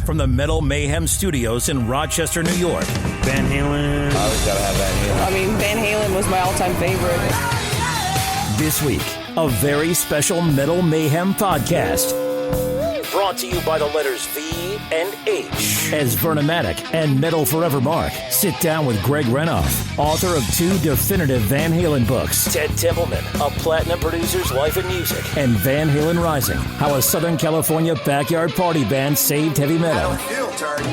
from the Metal Mayhem Studios in Rochester, New York. Van Halen. I always gotta have Van Halen. I mean, Van Halen was my all-time favorite. This week, a very special Metal Mayhem podcast. Brought to you by the letters V and H. As Vernomatic and Metal Forever Mark sit down with Greg Renoff, author of 2 definitive Van Halen books, Ted Templeman, A Platinum Producer's Life and Music, and Van Halen Rising, How a Southern California Backyard Party Band Saved Heavy Metal.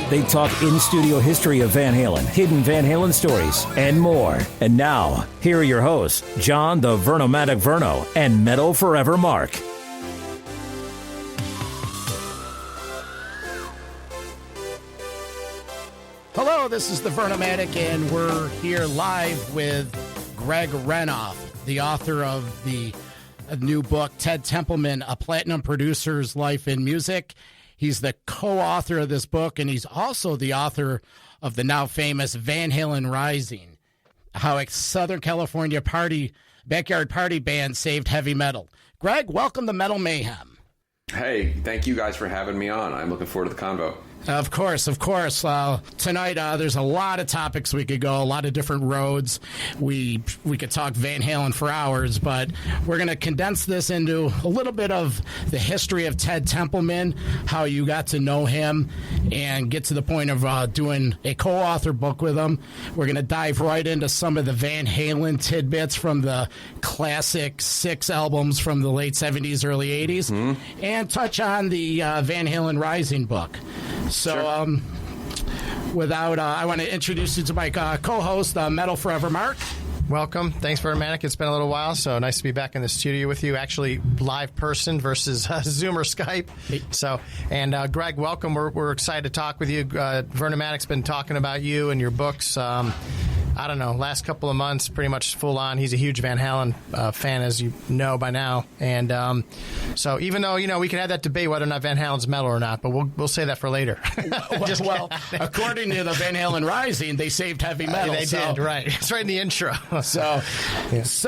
They talk in-studio history of Van Halen, hidden Van Halen stories, and more. And now, here are your hosts, John the Vernomatic Verno and Metal Forever Mark. Hello, this is the Vernomatic, and we're here live with Greg Renoff, the author of the new book, Ted Templeman, A Platinum Producer's Life in Music. He's the co-author of this book, and he's also the author of the now famous Van Halen Rising, How a Southern California Backyard Party Band Saved Heavy Metal. Greg, welcome to Metal Mayhem. Hey, thank you guys for having me on. I'm looking forward to the convo. Of course. Tonight, there's a lot of topics we could go, a lot of different roads. We could talk Van Halen for hours, but we're going to condense this into a little bit of the history of Ted Templeman, how you got to know him, and get to the point of doing a co-author book with him. We're going to dive right into some of the Van Halen tidbits from the classic 6 albums from the late 70s, early 80s, and touch on the Van Halen Rising book. So, sure. I want to introduce you to my co-host, Metal Forever Mark. Welcome. Thanks, Vernomatic. It's been a little while, so nice to be back in the studio with you, actually live person versus Zoom or Skype. So, and Greg, welcome. We're excited to talk with you. Vernomatic's been talking about you and your books. I don't know, last couple of months, pretty much full on. He's a huge Van Halen fan, as you know by now. And so even though, we can have that debate whether or not Van Halen's metal or not, but we'll say that for later. According to the Van Halen Rising, they saved heavy metal. They did, right. It's right in the intro. So,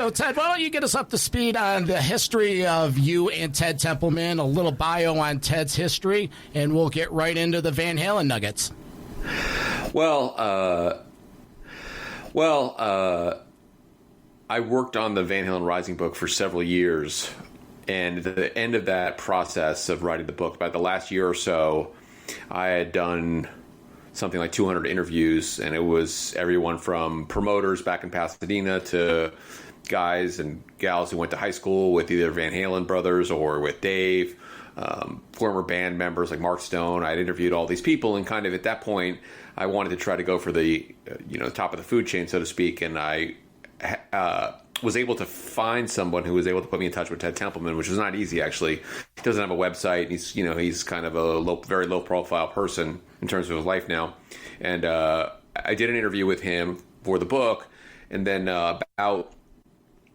Ted, why don't you get us up to speed on the history of you and Ted Templeman, a little bio on Ted's history, and we'll get right into the Van Halen nuggets. I worked on the Van Halen Rising book for several years, and at the end of that process of writing the book, about the last year or so, I had done something like 200 interviews, and it was everyone from promoters back in Pasadena to guys and gals who went to high school with either Van Halen brothers or with Dave, former band members like Mark Stone. I'd interviewed all these people, and kind of at that point, I wanted to try to go for the top of the food chain, so to speak, and I was able to find someone who was able to put me in touch with Ted Templeman, which was not easy, actually. He doesn't have a website. He's kind of a very low profile person in terms of his life now, and I did an interview with him for the book, and then about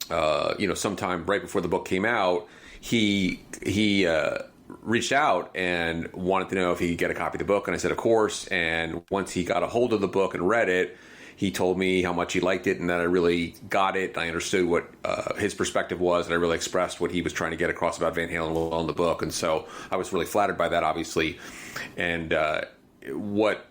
sometime right before the book came out, he reached out and wanted to know if he could get a copy of the book, and I said, of course. And once he got a hold of the book and read it, he told me how much he liked it and that I really got it. I understood what his perspective was, and I really expressed what he was trying to get across about Van Halen well in the book. And so I was really flattered by that, obviously. And what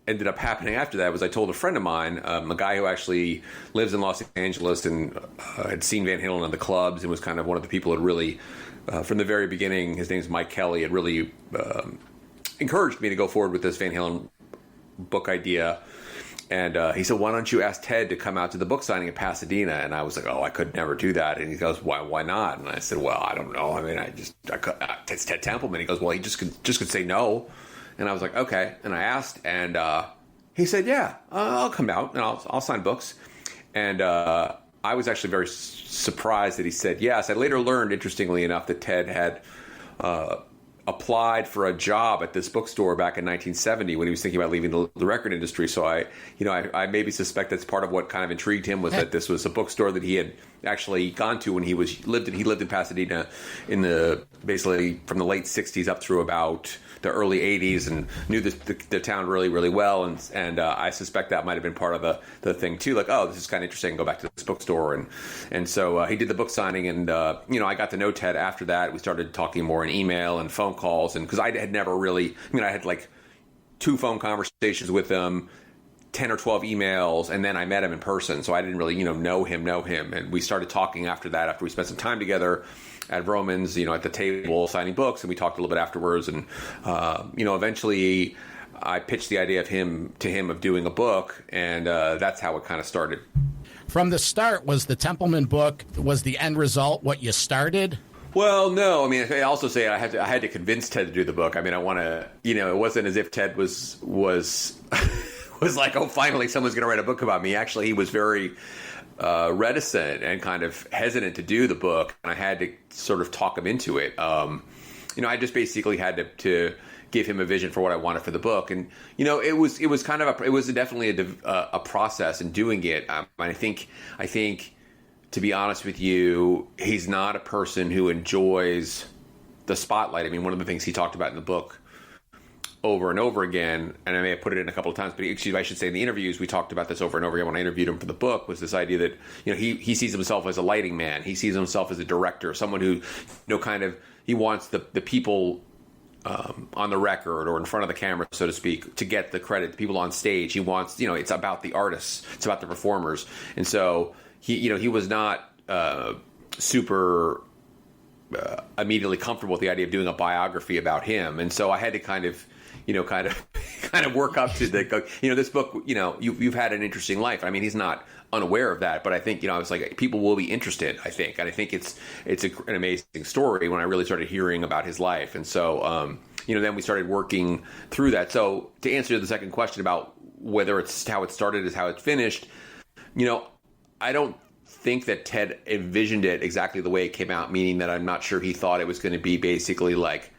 ended up happening after that was I told a friend of mine, a guy who actually lives in Los Angeles and had seen Van Halen in the clubs and was kind of one of the people that really, from the very beginning, his name's Mike Kelly, had really encouraged me to go forward with this Van Halen book idea. And he said, why don't you ask Ted to come out to the book signing in Pasadena? And I was like, I could never do that. And he goes, why not? And I said, well, I don't know. I mean, it's Ted Templeman. He goes, well, he just could say no. And I was like, okay. And I asked, and he said, yeah, I'll come out and I'll sign books. And I was actually very surprised that he said yes. I later learned, interestingly enough, that Ted had applied for a job at this bookstore back in 1970 when he was thinking about leaving the record industry. So I maybe suspect that's part of what kind of intrigued him, was that this was a bookstore that he had actually gone to when he lived in Pasadena basically from the late 60s up through about the early 80s, and knew the town really, really well. And I suspect that might have been part of the thing too. Like, oh, this is kind of interesting. Go back to this bookstore. And so he did the book signing, and I got to know Ted after that. We started talking more in email and phone calls, and because I had never really, I had like 2 phone conversations with him, 10 or 12 emails, and then I met him in person. So I didn't really, know him. And we started talking after that, after we spent some time together at Vroman's, at the table signing books, and we talked a little bit afterwards. And, eventually I pitched the idea to him of doing a book, and that's how it kind of started. From the start, was the Templeman book, was the end result what you started? Well, no. I mean, I also say I had to convince Ted to do the book. I mean, I want to, it wasn't as if Ted was was like, oh, finally someone's going to write a book about me. Actually, he was very reticent and kind of hesitant to do the book, and I had to sort of talk him into it. I just basically had to give him a vision for what I wanted for the book, and it was definitely a process in doing it. I think to be honest with you, he's not a person who enjoys the spotlight. I mean, one of the things he talked about in the book over and over again, and I may have put it in a couple of times, but I should say in the interviews, we talked about this over and over again when I interviewed him for the book, was this idea that, he sees himself as a lighting man. He sees himself as a director, someone who, he wants the people on the record or in front of the camera, so to speak, to get the credit, the people on stage. He wants, it's about the artists, it's about the performers. And so he was not super immediately comfortable with the idea of doing a biography about him. And so I had to kind of work up to this book, you've had an interesting life. I mean, he's not unaware of that, but I think, I was like, people will be interested, I think. And I think it's an amazing story when I really started hearing about his life. And so, then we started working through that. So to answer the second question about whether it's how it started is how it finished, I don't think that Ted envisioned it exactly the way it came out, meaning that I'm not sure he thought it was going to be basically like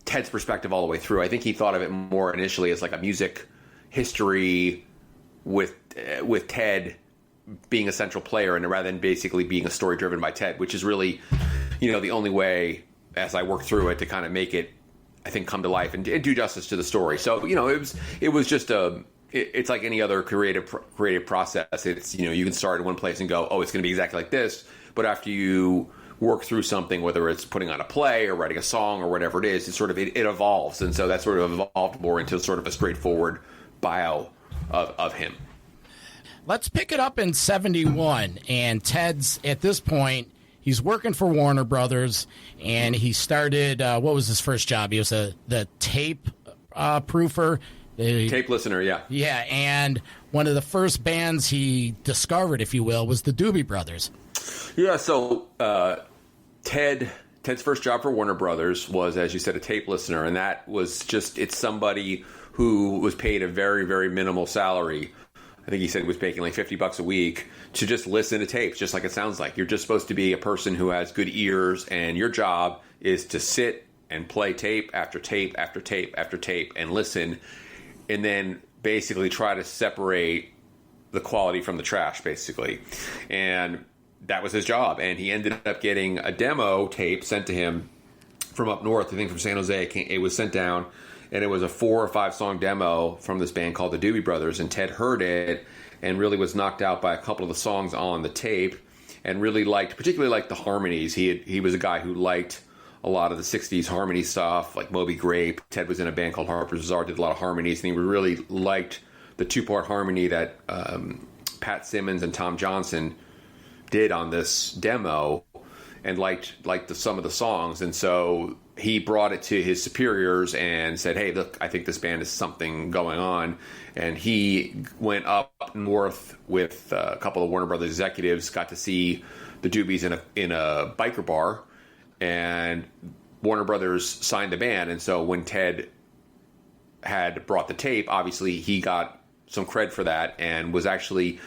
Ted's perspective all the way through. I think he thought of it more initially as like a music history with Ted being a central player, and rather than basically being a story driven by Ted, which is really, the only way as I work through it to kind of make it, I think, come to life and do justice to the story. So, it was just it's like any other creative process. It's, you can start in one place and go, oh, it's going to be exactly like this. But after you work through something, whether it's putting on a play or writing a song or whatever it is, it evolves. And so that sort of evolved more into sort of a straightforward bio of him. Let's pick it up in 71. And Ted's, at this point, he's working for Warner Brothers, and he started, what was his first job? He was the tape proofer. Tape listener, yeah. Yeah, and one of the first bands he discovered, if you will, was the Doobie Brothers. Yeah, so Ted's first job for Warner Brothers was, as you said, a tape listener, and that was it's somebody who was paid a very, very minimal salary. I think he said he was making like $50 a week to just listen to tapes, just like it sounds like. You're just supposed to be a person who has good ears, and your job is to sit and play tape after tape after tape after tape and listen, and then basically try to separate the quality from the trash, basically. And that was his job. And he ended up getting a demo tape sent to him from up north, I think from San Jose. It was sent down, and it was a 4 or 5 song demo from this band called the Doobie Brothers. And Ted heard it and really was knocked out by a couple of the songs on the tape, and really particularly liked the harmonies. He was a guy who liked a lot of the 60s harmony stuff, like Moby Grape. Ted was in a band called Harper's Bazaar, did a lot of harmonies, and he really liked the 2-part harmony that Pat Simmons and Tom Johnson did on this demo, and liked some of the songs. And so he brought it to his superiors and said, hey, look, I think this band is something going on. And he went up north with a couple of Warner Brothers executives, got to see the Doobies in a biker bar, and Warner Brothers signed the band. And so when Ted had brought the tape, obviously he got some cred for that and was actually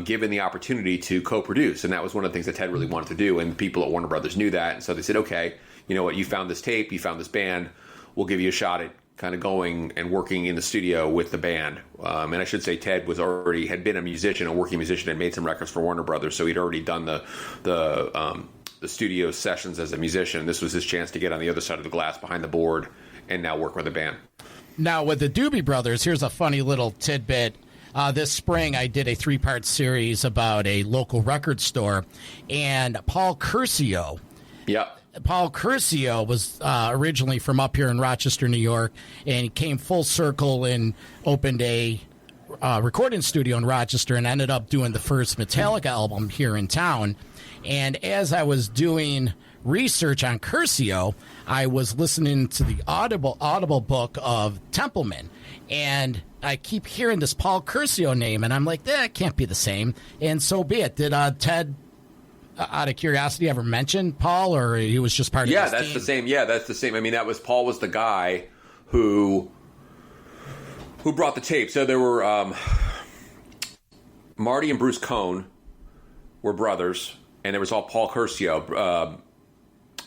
given the opportunity to co-produce. And that was one of the things that Ted really wanted to do. And people at Warner Brothers knew that. And so they said, okay, you know what, you found this tape, you found this band, we'll give you a shot at kind of going and working in the studio with the band. And I should say Ted had been a musician, a working musician, and made some records for Warner Brothers. So he'd already done the studio sessions as a musician. This was his chance to get on the other side of the glass behind the board and now work with a band. Now, with the Doobie Brothers, here's a funny little tidbit. This spring, I did a 3-part series about a local record store, and Paul Curcio, yep, Paul Curcio was originally from up here in Rochester, New York, and he came full circle and opened a recording studio in Rochester and ended up doing the first Metallica album here in town. And as I was doing research on Curcio, I was listening to the Audible book of Templeman, and I keep hearing this Paul Curcio name, and I'm like, that can't be the same. And so be it. Did Ted, out of curiosity, ever mention Paul, or he was just part of his that's team? the same. Yeah, that's the same. I mean, Paul was the guy who brought the tape. So there were Marty and Bruce Cohn were brothers, and there was all Paul Curcio.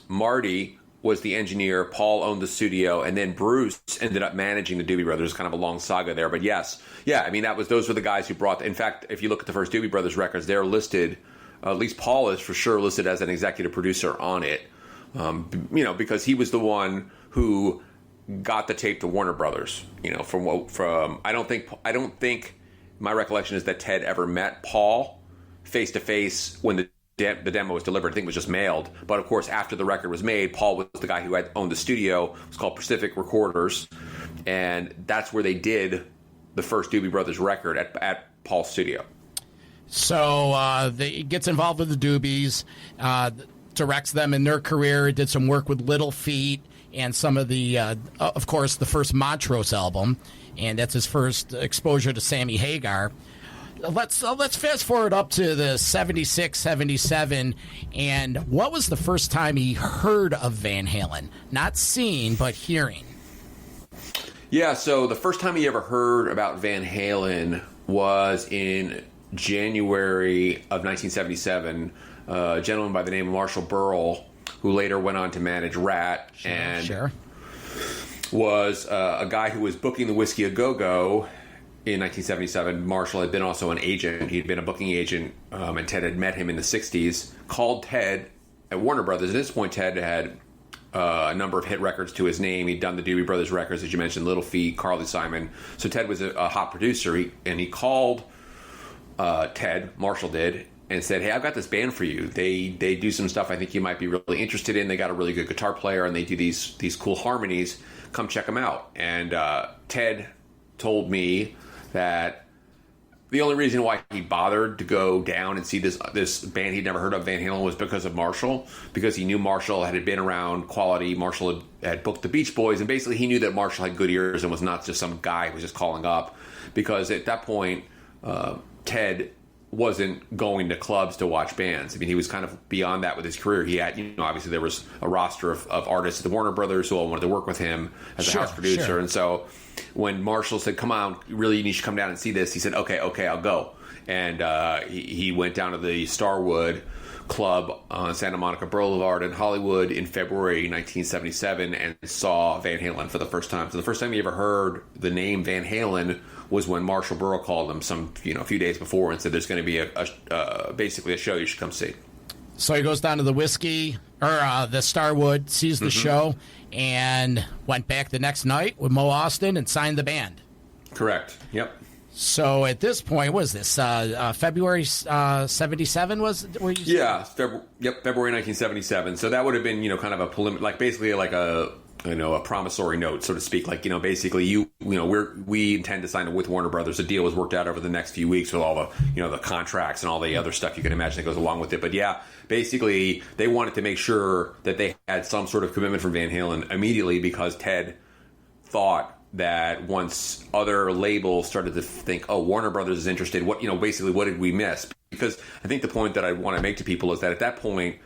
Marty was the engineer, Paul owned the studio, and then Bruce ended up managing the Doobie Brothers. Kind of a long saga there, but yes, yeah. I mean, those were the guys who brought. In fact, if you look at the first Doobie Brothers records, they're listed. At least Paul is for sure listed as an executive producer on it. Because he was the one who got the tape to Warner Brothers. I don't think my recollection is that Ted ever met Paul face to face when the demo was delivered. I think it was just mailed. But of course, after the record was made, Paul was the guy who had owned the studio. It was called Pacific Recorders, and that's where they did the first Doobie Brothers record at Paul's studio. So he gets involved with the Doobies, directs them in their career, did some work with Little Feat and some of the, of course, the first Montrose album, and that's his first exposure to Sammy Hagar. Let's fast forward up to the 76, 77, and what was the first time he heard of Van Halen? Not seeing, but hearing. Yeah, so the first time he ever heard about Van Halen was in January of 1977. A gentleman by the name of Marshall Burrell, who later went on to manage Rat, was a guy who was booking the Whiskey A Go-Go in 1977. Marshall had been also an agent. He'd been a booking agent, and Ted had met him in the 60s, called Ted at Warner Brothers. At this point, Ted had a number of hit records to his name. He'd done the Doobie Brothers records, as you mentioned, Little Feat, Carly Simon. So Ted was a hot producer, and he called Ted, Marshall did, and said, hey, I've got this band for you. They do some stuff I think you might be really interested in. They got a really good guitar player, and they do these cool harmonies. Come check them out. And Ted told me that the only reason why he bothered to go down and see this band he'd never heard of, Van Halen, was because of Marshall, because he knew Marshall had been around quality. Marshall had booked the Beach Boys, and basically he knew that Marshall had good ears and was not just some guy who was just calling up, because at that point Ted wasn't going to clubs to watch bands. I mean, he was kind of beyond that with his career. He had, obviously there was a roster of artists at the Warner Brothers who all wanted to work with him as a house producer. Sure. And so when Marshall said, come on, really, you should come down and see this, he said, okay, I'll go. And he went down to the Starwood Club on Santa Monica Boulevard in Hollywood in February 1977 and saw Van Halen for the first time. So the first time he ever heard the name Van Halen was when Marshall Burrell called him a few days before and said there's going to be basically a show you should come see. So he goes down to the the Starwood, sees the show, and went back the next night with Mo Austin and signed the band. Correct. Yep. So at this point, what was this? February 77 was? Yeah. February 1977. So that would have been, kind of a preliminary, basically a promissory note, so to speak. Basically, we intend to sign with Warner Brothers. The deal was worked out over the next few weeks with all the, the contracts and all the other stuff you can imagine that goes along with it. But yeah, basically, they wanted to make sure that they had some sort of commitment from Van Halen immediately, because Ted thought that once other labels started to think, oh, Warner Brothers is interested, what did we miss? Because I think the point that I want to make to people is that at that point,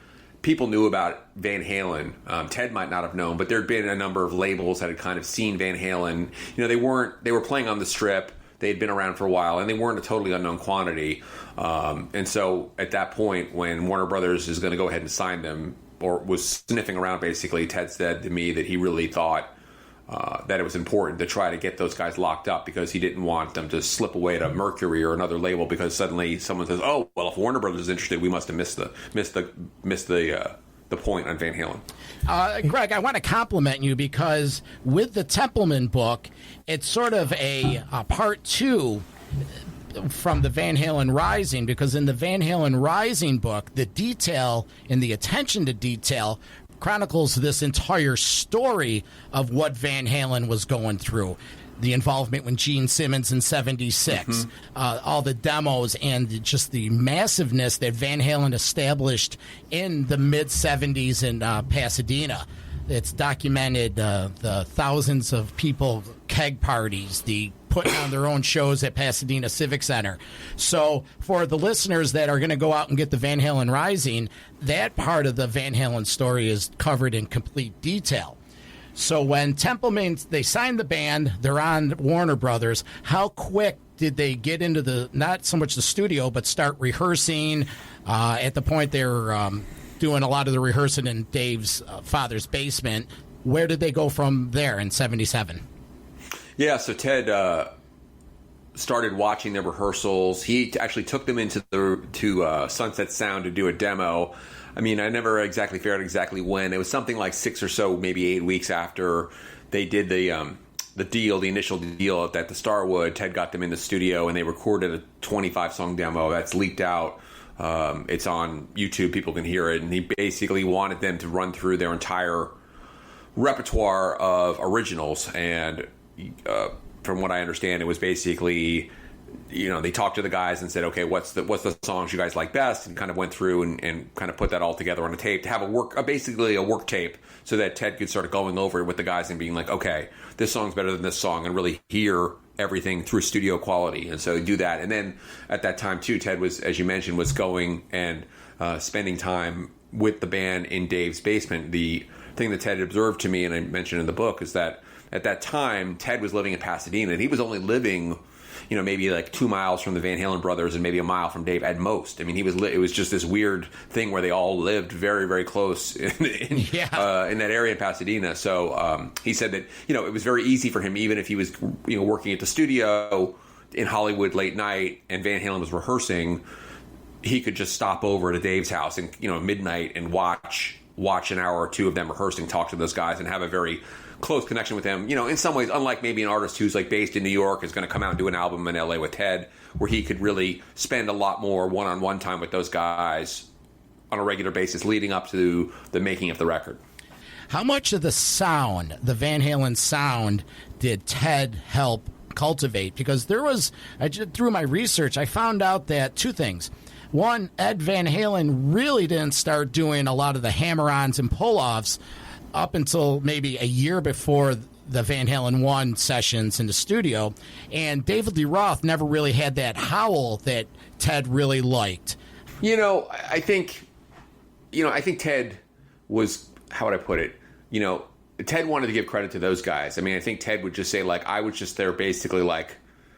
people knew about Van Halen. Ted might not have known, but there had been a number of labels that had kind of seen Van Halen. They were playing on the Strip. They had been around for a while, and they weren't a totally unknown quantity. And so at that point, when Warner Brothers is going to go ahead and sign them, or was sniffing around, basically, Ted said to me that he really thought that it was important to try to get those guys locked up, because he didn't want them to slip away to Mercury or another label, because suddenly someone says, oh, well, if Warner Brothers is interested, we must have missed the point on Van Halen. Greg, I want to compliment you, because with the Templeman book, it's sort of a part two from the Van Halen Rising, because in the Van Halen Rising book, the detail and the attention to detail chronicles this entire story of what Van Halen was going through. The involvement with Gene Simmons in 76, all the demos, and just the massiveness that Van Halen established in the mid-70s in Pasadena. It's documented the thousands of people, keg parties, the putting on their own shows at Pasadena Civic Center. So for the listeners that are going to go out and get the Van Halen Rising, that part of the Van Halen story is covered in complete detail. So when Templeman, they signed the band, they're on Warner Brothers, how quick did they get into the, not so much the studio, but start rehearsing? At the point they were doing a lot of the rehearsing in Dave's father's basement. Where did they go from there in 77? Yeah, so Ted started watching their rehearsals. He actually took them into to Sunset Sound to do a demo. I mean, I never exactly figured out exactly when. It was something like 6 or so, maybe 8 weeks after they did the initial deal at the Starwood. Ted got them in the studio, and they recorded a 25-song demo that's leaked out. It's on YouTube. People can hear it. And he basically wanted them to run through their entire repertoire of originals. And from what I understand, it was basically, they talked to the guys and said, okay, what's the songs you guys like best, and kind of went through and kind of put that all together on a tape to have basically a work tape, so that Ted could start going over it with the guys and being like, okay, this song's better than this song, and really hear everything through studio quality. And so do that. And then at that time too, Ted was, as you mentioned, was going and spending time with the band in Dave's basement. The thing that Ted observed to me, and I mentioned in the book, is that at that time Ted was living in Pasadena, and he was only living maybe like 2 miles from the Van Halen brothers and maybe a mile from Dave at most. I mean, it was just this weird thing where they all lived very, very close in that area in Pasadena. So he said that, it was very easy for him, even if he was, working at the studio in Hollywood late night and Van Halen was rehearsing, he could just stop over to Dave's house and, midnight and watch an hour or two of them rehearsing, talk to those guys, and have a very close connection with them. In some ways, unlike maybe an artist who's like based in New York is going to come out and do an album in LA with Ted, where he could really spend a lot more one-on-one time with those guys on a regular basis leading up to the making of the record. How much of the sound, the Van Halen sound, did Ted help cultivate? Because through my research, I found out that two things. One, Ed Van Halen really didn't start doing a lot of the hammer-ons and pull-offs up until maybe a year before the Van Halen 1 sessions in the studio. And David Lee Roth never really had that howl that Ted really liked. I think Ted was, how would I put it? Ted wanted to give credit to those guys. I mean, I think Ted would just say, like, I was just there basically like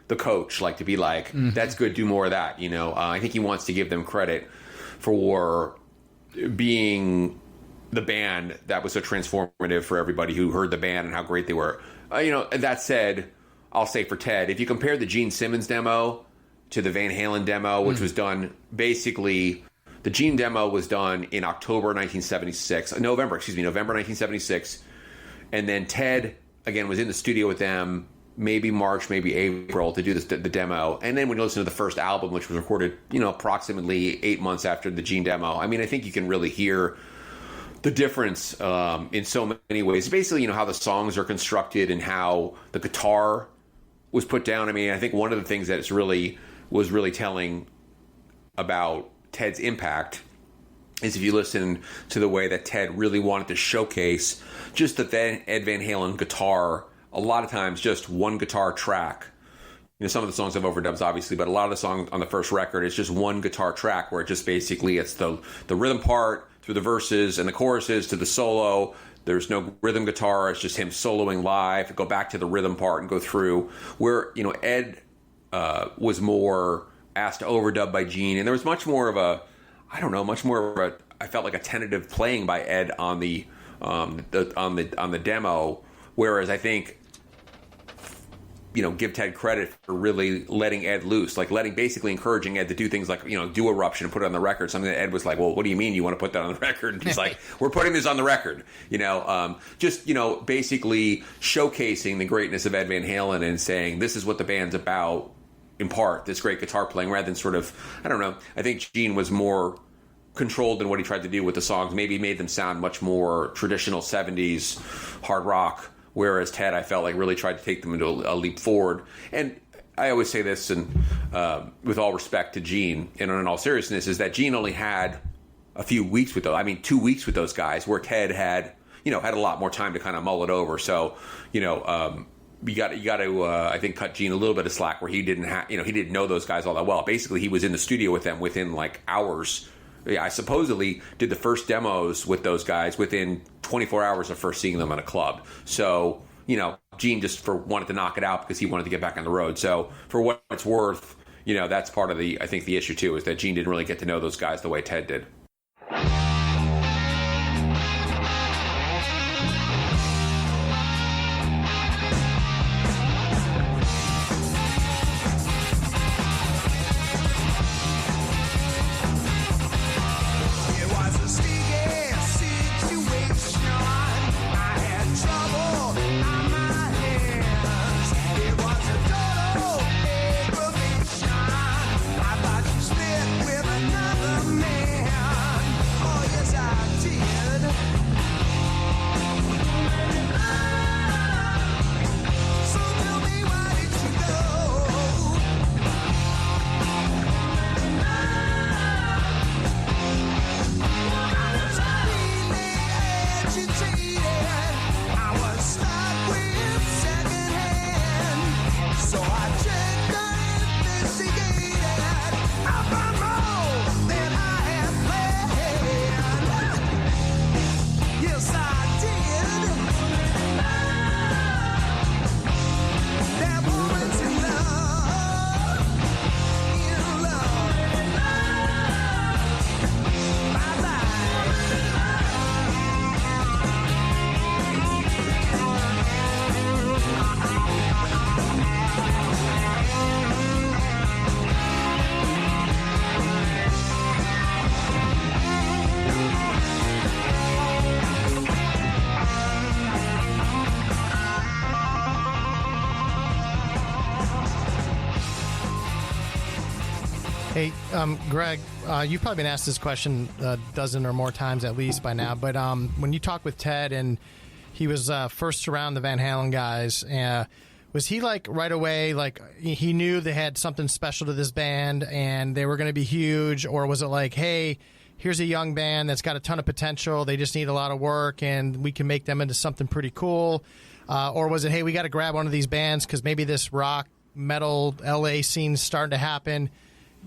the coach, like to be like, that's good, do more of that. I think he wants to give them credit for being the band that was so transformative for everybody who heard the band and how great they were. That said, I'll say for Ted, if you compare the Gene Simmons demo to the Van Halen demo, which was done basically, the Gene demo was done in November 1976. And then Ted, again, was in the studio with them, maybe March, maybe April, to do the demo. And then when you listen to the first album, which was recorded, approximately 8 months after the Gene demo, I mean, I think you can really hear the difference in so many ways. Basically, how the songs are constructed and how the guitar was put down. I mean, I think one of the things that was really telling about Ted's impact is if you listen to the way that Ted really wanted to showcase just the Ed Van Halen guitar, a lot of times just one guitar track. Some of the songs have overdubs, obviously, but a lot of the songs on the first record, it's just one guitar track where it just basically, it's the rhythm part through the verses and the choruses to the solo. There's no rhythm guitar. It's just him soloing live. Go back to the rhythm part and go through. Where, Ed was more asked to overdub by Gene, and there was much more of a I felt like a tentative playing by Ed on the demo. Whereas I think, give Ted credit for really letting Ed loose, like basically encouraging Ed to do things like, do Eruption and put it on the record. Something that Ed was like, well, what do you mean you want to put that on the record? And he's like, we're putting this on the record, basically showcasing the greatness of Ed Van Halen and saying, this is what the band's about, in part, this great guitar playing, rather than sort of, I don't know, I think Gene was more controlled in what he tried to do with the songs. Maybe made them sound much more traditional 70s hard rock, whereas Ted, I felt like, really tried to take them into a leap forward. And I always say this, and with all respect to Gene, and in all seriousness, is that Gene only had a few weeks with those. I mean, 2 weeks with those guys, where Ted had a lot more time to kind of mull it over. So, you got to I think cut Gene a little bit of slack, where he didn't know those guys all that well. Basically, he was in the studio with them within like hours. I supposedly did the first demos with those guys within 24 hours of first seeing them in a club. So, Gene just wanted to knock it out because he wanted to get back on the road. So for what it's worth, that's part of the issue too, is that Gene didn't really get to know those guys the way Ted did. Hey, Greg, you've probably been asked this question a dozen or more times at least by now, but when you talk with Ted and he was first around the Van Halen guys, was he like right away, like he knew they had something special to this band and they were going to be huge, or was it like, hey, here's a young band that's got a ton of potential, they just need a lot of work and we can make them into something pretty cool? Or was it, hey, we got to grab one of these bands because maybe this rock, metal, LA scene's starting to happen?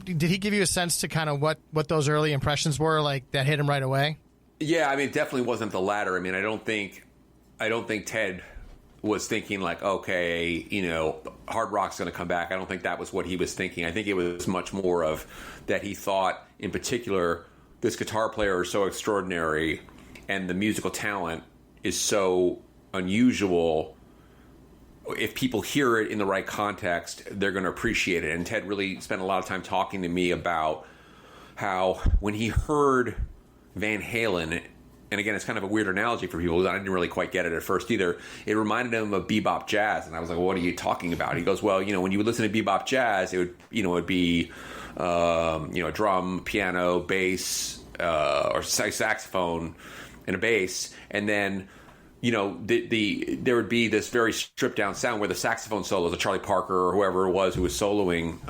Did he give you a sense to kind of what those early impressions were, like that hit him right away? Yeah, I mean, it definitely wasn't the latter. I mean, I don't think Ted was thinking like, okay, hard rock's going to come back. I don't think that was what he was thinking. I think it was much more of that he thought, in particular, this guitar player is so extraordinary and the musical talent is so unusual. If people hear it in the right context, they're going to appreciate it. And Ted really spent a lot of time talking to me about how when he heard Van Halen, and again, it's kind of a weird analogy for people, I didn't really quite get it at first either, it reminded him of bebop jazz. And I was like, well, what are you talking about? He goes, well, when you would listen to bebop jazz, it would be, a drum, piano, bass, or saxophone and a bass. And then, there would be this very stripped down sound where the saxophone solos, the Charlie Parker or whoever it was who was soloing,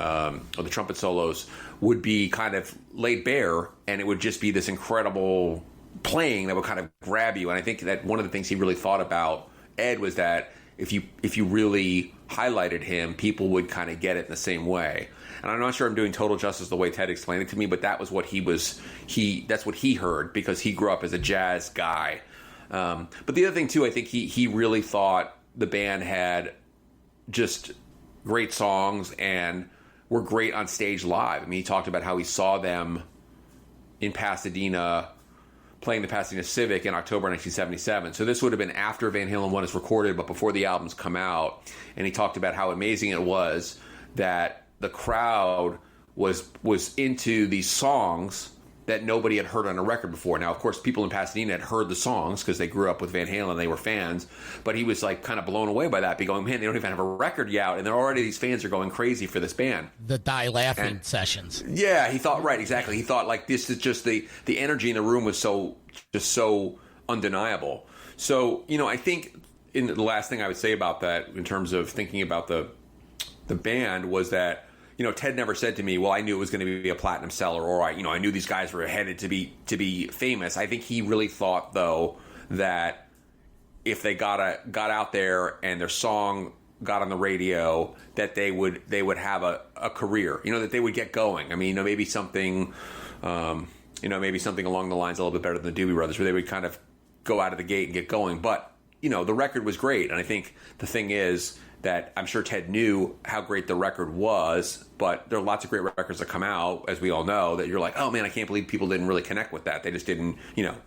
or the trumpet solos, would be kind of laid bare, and it would just be this incredible playing that would kind of grab you. And I think that one of the things he really thought about Ed was that if you really highlighted him, people would kind of get it in the same way. And I'm not sure I'm doing total justice the way Ted explained it to me, but that was what that's what he heard, because he grew up as a jazz guy. But the other thing too, I think he really thought the band had just great songs and were great on stage live. I mean, he talked about how he saw them in Pasadena playing the Pasadena Civic in October 1977. So this would have been after Van Halen 1 is recorded, but before the albums come out. And he talked about how amazing it was that the crowd was into these songs that nobody had heard on a record before. Now, of course, people in Pasadena had heard the songs because they grew up with Van Halen, they were fans, but he was like kind of blown away by that, going, man, they don't even have a record yet, and they're already, these fans are going crazy for this band. The Die Laughing sessions. Yeah, he thought, right, exactly. He thought, like, this is just the energy in the room was so undeniable. So, I think in the last thing I would say about that, in terms of thinking about the band, was that, Ted never said to me, well, I knew it was going to be a platinum seller, or I knew these guys were headed to be famous. I think he really thought, though, that if they got out there and their song got on the radio, that they would have a career, that they would get going. I mean, maybe something, maybe something along the lines a little bit better than the Doobie Brothers, where they would kind of go out of the gate and get going. But, the record was great. And I think the thing is that I'm sure Ted knew how great the record was, but there are lots of great records that come out, as we all know, that you're like, oh man, I can't believe people didn't really connect with that. They just didn't,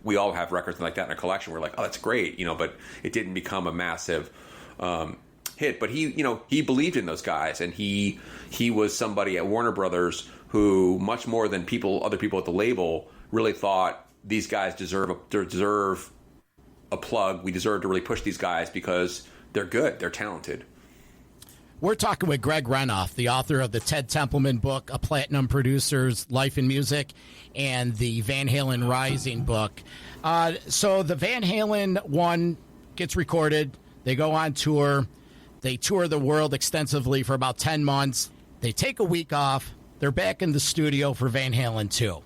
we all have records like that in our collection. We're like, oh, that's great, but it didn't become a massive hit. But he believed in those guys, and he was somebody at Warner Brothers who, much more than other people at the label, really thought these guys deserve a plug. We deserve to really push these guys because they're good, they're talented. We're talking with Greg Renoff, the author of the Ted Templeman Book, A Platinum Producer's Life in Music, and the Van Halen Rising book. So the Van Halen one gets recorded. They go on tour. They tour the world extensively for about 10 months. They take a week off. They're back in the studio for Van Halen 2.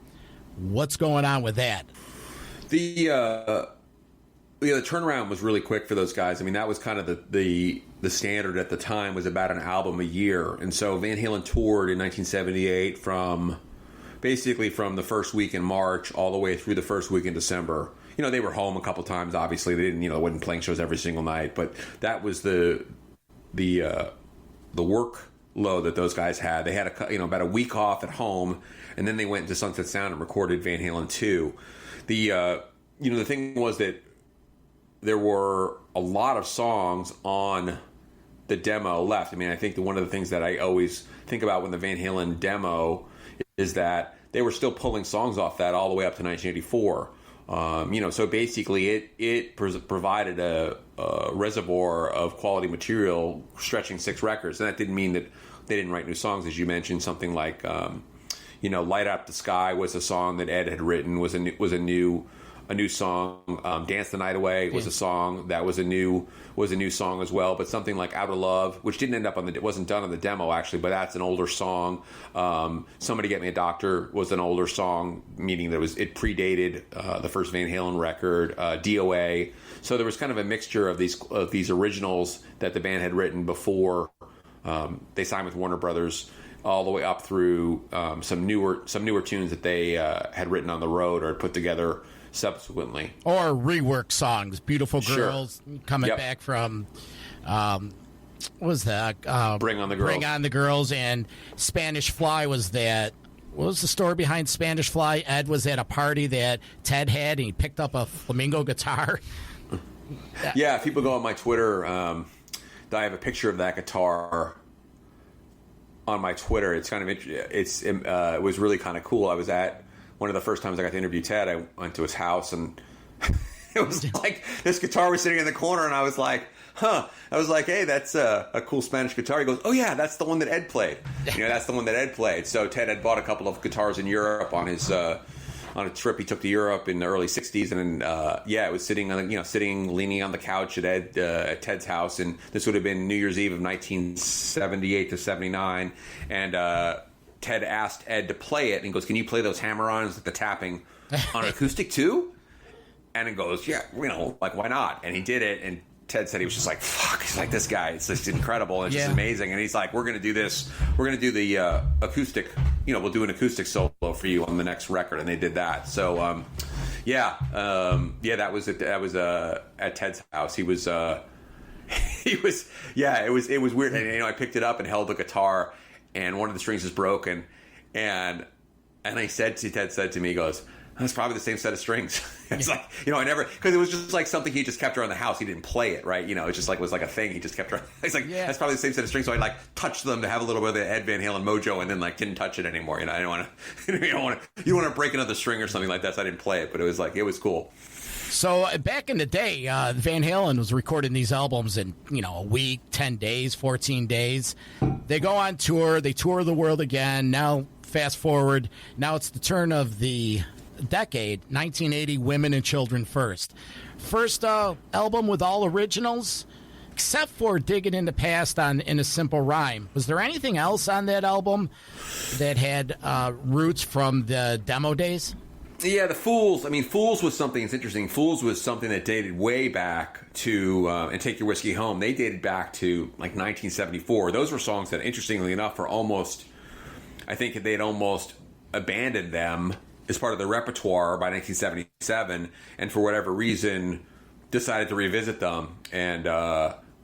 What's going on with that? The turnaround was really quick for those guys. I mean, that was kind of the standard at the time, was about an album a year. And so Van Halen toured in 1978 from the first week in March all the way through the first week in December. They were home a couple times, obviously. They didn't, wasn't playing shows every single night, but that was the workload that those guys had. They had about a week off at home, and then they went into Sunset Sound and recorded Van Halen 2. The thing was that there were a lot of songs on the demo left. I mean, I think one of the things that I always think about when the Van Halen demo is that they were still pulling songs off that all the way up to 1984. So basically it provided a reservoir of quality material stretching 6 records. And that didn't mean that they didn't write new songs, as you mentioned. Something like, Light Up the Sky was a song that Ed had written, was a new song. Dance the Night Away was a song that was a new song as well. But something like Out of Love, which didn't end up wasn't done on the demo actually, but that's an older song. Somebody Get Me a Doctor was an older song, meaning that it predated the first Van Halen record. DOA. So there was kind of a mixture of these originals that the band had written before they signed with Warner Brothers, all the way up through some newer tunes that they had written on the road or put together subsequently, or rework songs. Beautiful Girls, coming back from what was that? Bring on the Girls, and Spanish Fly was that. What was the story behind Spanish Fly? Ed was at a party that Ted had, and he picked up a flamenco guitar. Yeah, if people go on my Twitter, I have a picture of that guitar on my Twitter. It's kind of it was really kind of cool. I was at one of the first times I got to interview Ted. I went to his house, and it was like this guitar was sitting in the corner, and I was like, huh. I was like, hey, that's a cool Spanish guitar. He goes, oh yeah, that's the one that Ed played. That's the one that Ed played. So Ted had bought a couple of guitars in Europe on his on a trip he took to Europe in the early '60s, and it was sitting leaning on the couch at Ted's house, and this would have been New Year's Eve of 1978 to '79, and Ted asked Ed to play it, and he goes, can you play those hammer-ons, the tapping, on acoustic too? And he goes, yeah, like, why not? And he did it, and Ted said he was just like, fuck, he's like, this guy, it's just incredible, it's just amazing. And he's like, we're going to do this, we're going to do the acoustic, we'll do an acoustic solo for you on the next record, and they did that. So, that was at Ted's house. It was weird. And, I picked it up and held the guitar, and one of the strings is broken, and Ted said to me, he goes, That's probably the same set of strings. It's like, I never, because it was just like something he just kept around the house. He didn't play it, right? It just like was like a thing. He just kept around. It's like, that's probably the same set of strings. So I like touched them to have a little bit of the Ed Van Halen mojo, and then like didn't touch it anymore. I don't want to, you don't want to break another string or something like that. So I didn't play it, but it was cool. So back in the day, Van Halen was recording these albums in, a week, 10 days, 14 days. They go on tour. They tour the world again. Now, fast forward. Now it's the turn of the decade, 1980, Women and Children First. First album with all originals, except for Digging in the Past In a Simple Rhyme. Was there anything else on that album that had roots from the demo days? Yeah, the Fools. I mean, Fools was something that's interesting. Fools was something that dated way back to, and Take Your Whiskey Home. They dated back to like 1974. Those were songs that, interestingly enough, I think they'd almost abandoned them as part of their repertoire by 1977, and for whatever reason, decided to revisit them. And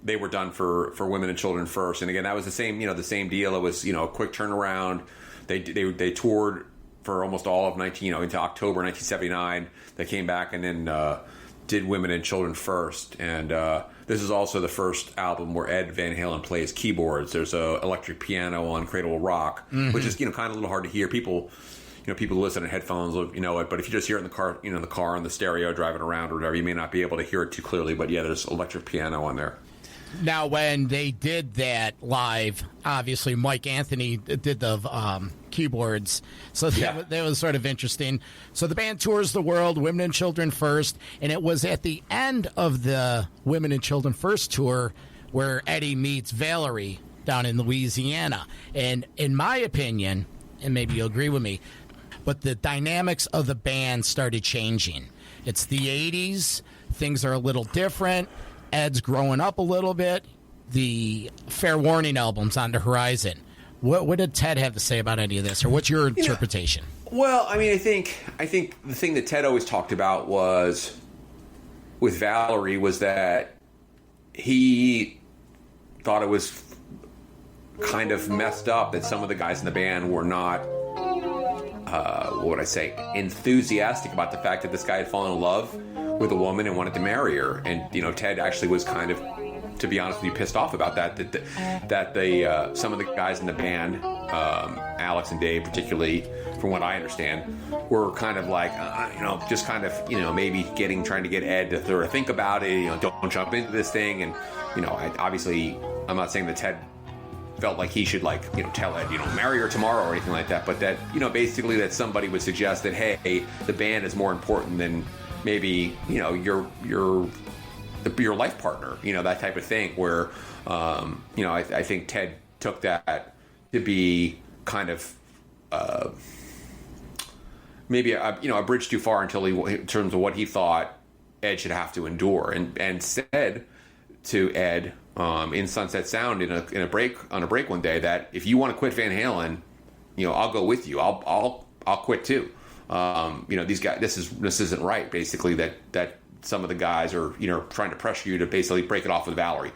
they were done for Women and Children First. And again, that was the same deal. It was, a quick turnaround. They toured for almost all of into October 1979. They came back and then did Women and Children First. And this is also the first album where Ed Van Halen plays keyboards. There's a electric piano on Cradle of Rock, which is kind of a little hard to hear. People who listen in headphones, it. But if you just hear it in the car, on the stereo, driving around or whatever, you may not be able to hear it too clearly. But yeah, there's electric piano on there. Now, when they did that live, obviously Mike Anthony did the keyboards, so that was sort of interesting. So the band tours the world, Women and Children First, and it was at the end of the Women and Children First tour where Eddie meets Valerie down in Louisiana. And in my opinion, and maybe you'll agree with me, but the dynamics of the band started changing. It's the 80s, things are a little different. Ed's growing up a little bit. The Fair Warning album's on the horizon. What did Ted have to say about any of this, or what's your interpretation? Well, I mean, I think the thing that Ted always talked about was with Valerie was that he thought it was kind of messed up that some of the guys in the band were not, what would I say, enthusiastic about the fact that this guy had fallen in love with a woman and wanted to marry her. And, Ted actually was kind of, to be honest with you, pissed off about that some of the guys in the band, Alex and Dave particularly, from what I understand, were kind of like, just kind of, maybe trying to get Ed to sort of think about it, don't jump into this thing. And, I'm not saying that Ted felt like he should tell Ed, marry her tomorrow or anything like that, but that, basically that somebody would suggest that, hey, the band is more important than maybe, your life partner, that type of thing, where, I think Ted took that to be kind of, maybe a bridge too far in terms of what he thought Ed should have to endure, and said to Ed, in Sunset Sound on a break one day, that if you want to quit Van Halen, I'll go with you. I'll quit too. These guys, this isn't right. Basically, that some of the guys are, trying to pressure you to basically break it off with Valerie.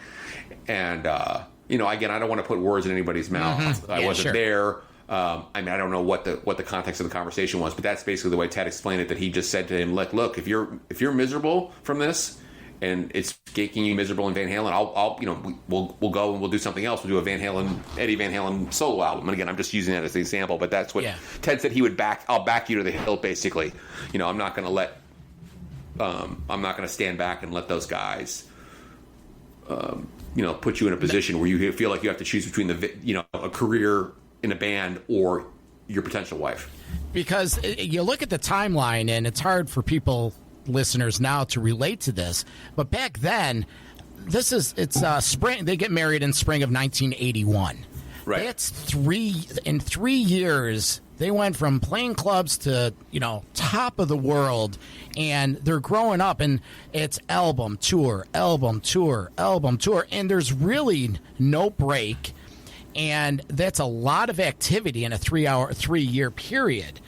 And, again, I don't want to put words in anybody's mouth. Mm-hmm. I wasn't there. I don't know what the context of the conversation was, but that's basically the way Ted explained it, that he just said to him, look, if you're miserable from this and it's making you miserable in Van Halen, we'll go and we'll do something else. We'll do a Eddie Van Halen solo album. And again, I'm just using that as an example, but that's what Ted said he would I'll back you to the hill, basically. I'm not going to stand back and let those guys, put you in a position where you feel like you have to choose between a career in a band or your potential wife. Because you look at the timeline, and it's hard for listeners now to relate to this, but back then, it's spring. They get married in spring of 1981. Right. That's 3 years. They went from playing clubs to, top of the world, and they're growing up, and it's album, tour, and there's really no break, and that's a lot of activity in a 3-year period.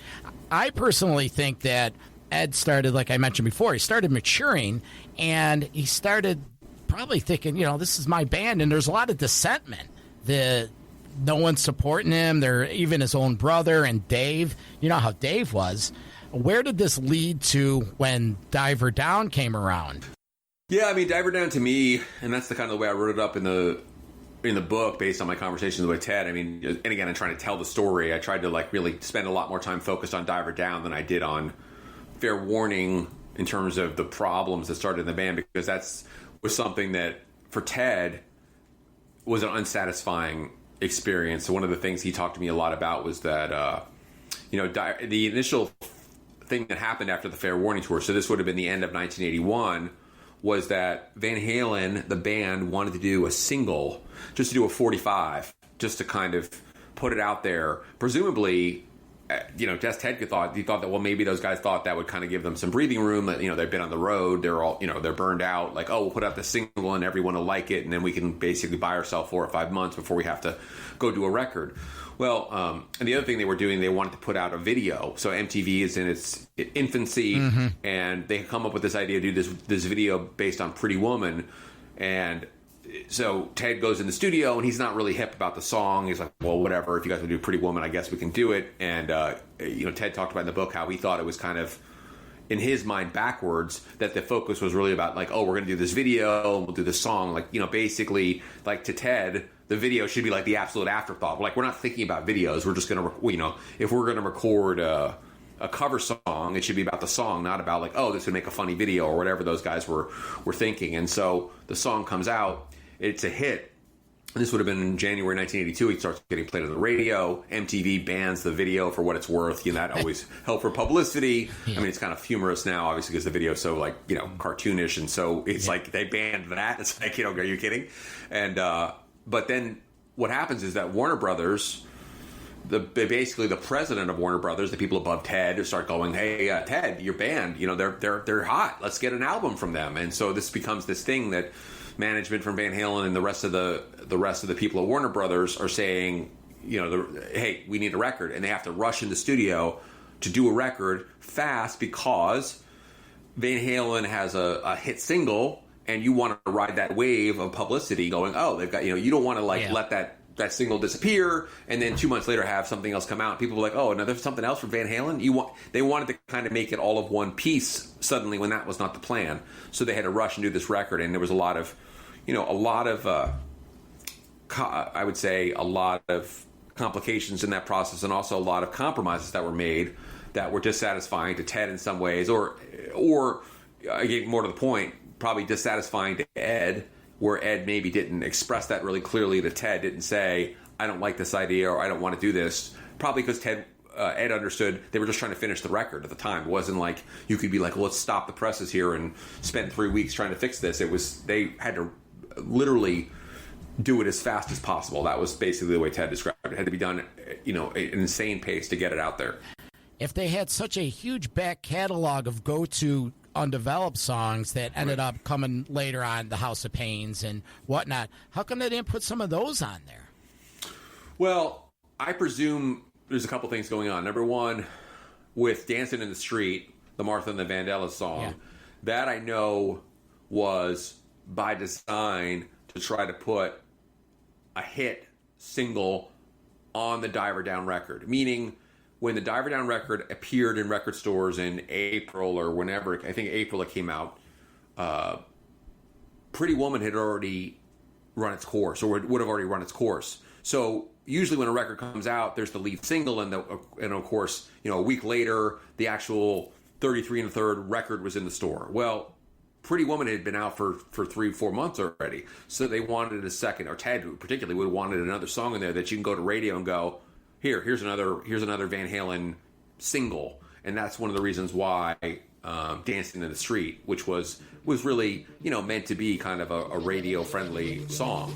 I personally think that Ed started, like I mentioned before, he started maturing, and he started probably thinking, this is my band, and there's a lot of dissentment. No one's supporting him. They're even his own brother and Dave. You know how Dave was. Where did this lead to when Diver Down came around? Yeah, I mean, Diver Down to me, and that's the kind of the way I wrote it up in the book based on my conversations with Ted. I mean, and again, I'm trying to tell the story. I tried to like really spend a lot more time focused on Diver Down than I did on Fair Warning in terms of the problems that started in the band, because was something that for Ted was an unsatisfying experience. So one of the things he talked to me a lot about was that, the initial thing that happened after the Fair Warning tour, so this would have been the end of 1981, was that Van Halen, the band, wanted to do a single, just to do a 45, just to kind of put it out there. Presumably, just Ted thought that, well, maybe those guys thought that would kind of give them some breathing room. That, they've been on the road, they're all, they're burned out. Like, oh, we'll put out the single and everyone will like it, and then we can basically buy ourselves 4 or 5 months before we have to go do a record. Well, and the other thing they were doing, they wanted to put out a video. So MTV is in its infancy, and they come up with this idea to do this video based on Pretty Woman. And so Ted goes in the studio, and he's not really hip about the song. He's like, well, whatever. If you guys want to do Pretty Woman, I guess we can do it. And, Ted talked about in the book how he thought it was kind of, in his mind, backwards, that the focus was really about, like, oh, we're going to do this video, and we'll do this song. Like, basically, like, to Ted, the video should be like the absolute afterthought. We're not thinking about videos. We're just going to, if we're going to record a cover song, it should be about the song, not about like, oh, this would make a funny video or whatever those guys were thinking. And so the song comes out, it's a hit. This would have been in January 1982. He starts getting played on the radio. MTV bans the video for what it's worth. That always helped for publicity. Yeah. I mean, it's kind of humorous now, obviously, because the video is so cartoonish, and so it's like they banned that. It's like, are you kidding? And but then what happens is that Warner Brothers, basically the president of Warner Brothers, the people above Ted, start going, hey, Ted, your band, they're hot. Let's get an album from them. And so this becomes this thing that management from Van Halen and the rest of the people at Warner Brothers are saying, hey, we need a record, and they have to rush in the studio to do a record fast because Van Halen has a hit single, and you want to ride that wave of publicity going, oh, they've got, you don't want to let that single disappear and then 2 months later have something else come out. People were like, oh, now there's something else from Van Halen. They wanted to kind of make it all of one piece suddenly when that was not the plan. So they had to rush and do this record, and there was a lot of I would say a lot of complications in that process, and also a lot of compromises that were made that were dissatisfying to Ted in some ways, or getting more to the point, probably dissatisfying to Ed, where Ed maybe didn't express that really clearly to Ted, didn't say, I don't like this idea, or I don't want to do this, probably because Ed understood they were just trying to finish the record at the time. It wasn't like you could be like, well, let's stop the presses here and spend 3 weeks trying to fix this. It was, they had to literally do it as fast as possible. That was basically the way Ted described it. It had to be done, at an insane pace to get it out there. If they had such a huge back catalog of go-to undeveloped songs that ended up coming later on, The House of Pains and whatnot, how come they didn't put some of those on there? Well, I presume there's a couple things going on. Number one, with Dancing in the Street, the Martha and the Vandellas song, that I know was by design to try to put a hit single on the Diver Down record. Meaning, when the Diver Down record appeared in record stores in April or whenever, I think April it came out, Pretty Woman had already run its course, or would have already run its course. So usually when a record comes out, there's the lead single, and of course, a week later, the actual 33 1/3 record was in the store. Well, Pretty Woman had been out for 3-4 months already, so they wanted a second, or Ted particularly would have wanted another song in there that you can go to radio and go, here's another Van Halen single. And that's one of the reasons why Dancing in the Street, which was really, meant to be kind of a radio friendly song.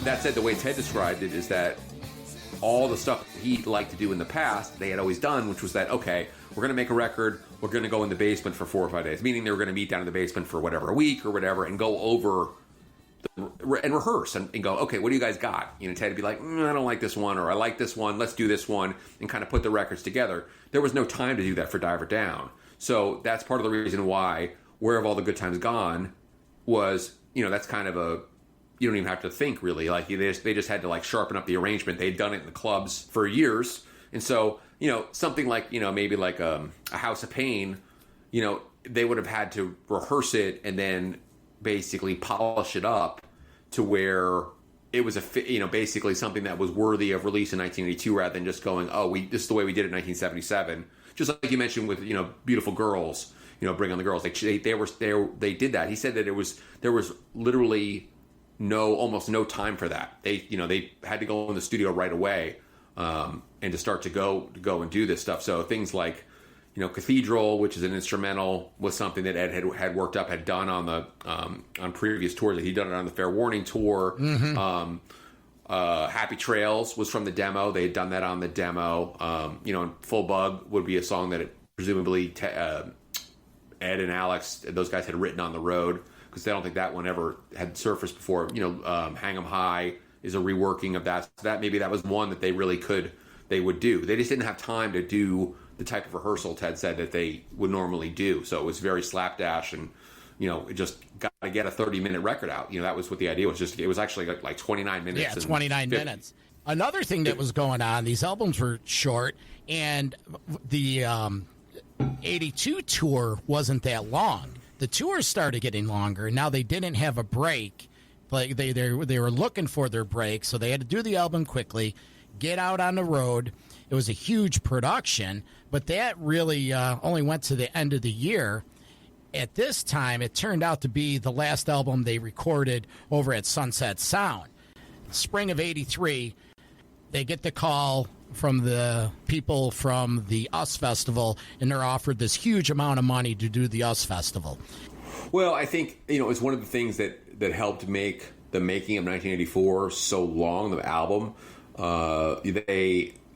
that said, the way Ted described it is that all the stuff he liked to do in the past, they had always done, which was that, okay, we're going to make a record, we're going to go in the basement for 4 or 5 days, meaning they were going to meet down in the basement for whatever, a week or whatever, and go over and rehearse and go, okay, what do you guys got? You know, Ted would be like, I don't like this one, or I like this one, let's do this one, and kind of put the records together. There was no time to do that for Diver Down. So that's part of the reason why Where Have All the Good Times Gone was, you know, that's kind of a, you don't even have to think really. Like they just had to like sharpen up the arrangement. They'd done it in the clubs for years. And so, you know, something like, you know, maybe like a House of Pain, you know, they would have had to rehearse it and then basically polish it up to where it was you know, basically something that was worthy of release in 1982 rather than just going, oh, this is the way we did it in 1977. Just like you mentioned with, you know, Beautiful Girls, you know, Bring on the Girls. They did that. He said that there was literally almost no time for that. They had to go in the studio right away and to start to go and do this stuff. So things like, you know, Cathedral, which is an instrumental, was something that Ed had worked up, had done on the on previous tours. He'd done it on the Fair Warning tour. Mm-hmm. Happy Trails was from the demo. They had done that on the demo. You know, Full Bug would be a song that presumably Ed and Alex, those guys had written on the road, because I don't think that one ever had surfaced before. You know, Hang 'Em High is a reworking of that. So maybe that was one that they would do. They just didn't have time to do the type of rehearsal, Ted said, that they would normally do. So it was very slapdash, and, you know, it just got to get a 30-minute record out. You know, that was what the idea was. It was actually like 29 minutes. Yeah, 29 minutes. Another thing that was going on, these albums were short, and the 82 tour wasn't that long. The tours started getting longer, and now they didn't have a break. Like they were looking for their break, so they had to do the album quickly, get out on the road. It was a huge production, but that really only went to the end of the year. At this time, it turned out to be the last album they recorded over at Sunset Sound. Spring of 83, they get the call from the people from the US Festival, and they're offered this huge amount of money to do the US Festival. Well, I think, you know, it's one of the things that helped make the making of 1984 so long, the album.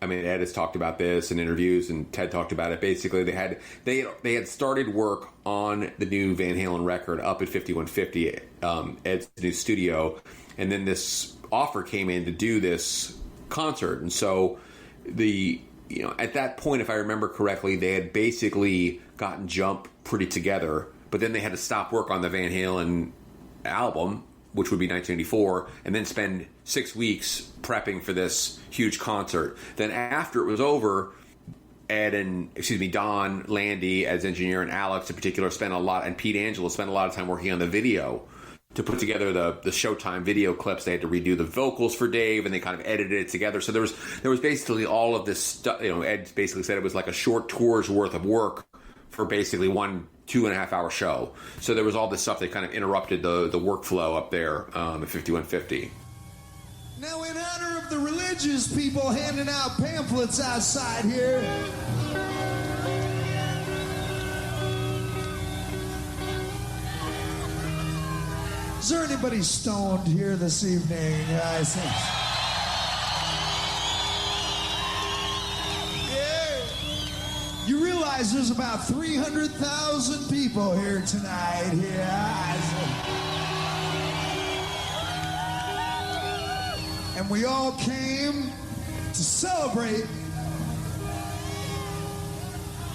Ed has talked about this in interviews, and Ted talked about it. Basically, they had started work on the new Van Halen record up at 5150, Ed's new studio, and then this offer came in to do this concert. And so at that point, if I remember correctly, they had basically gotten Jump pretty together, but then they had to stop work on the Van Halen album, which would be 1984, and then spend 6 weeks prepping for this huge concert. Then after it was over, Don Landy as engineer, and Alex in particular and Pete Angelo spent a lot of time working on the video to put together the Showtime video clips. They had to redo the vocals for Dave, and they kind of edited it together. So there was basically all of this stuff. You know, Ed basically said it was like a short tour's worth of work for basically 1 2.5 hour show. So there was all this stuff that kind of interrupted the workflow up there at 5150. Now, in honor of the religious people handing out pamphlets outside here, is there anybody stoned here this evening? I think. You realize there's about 300,000 people here tonight. And we all came to celebrate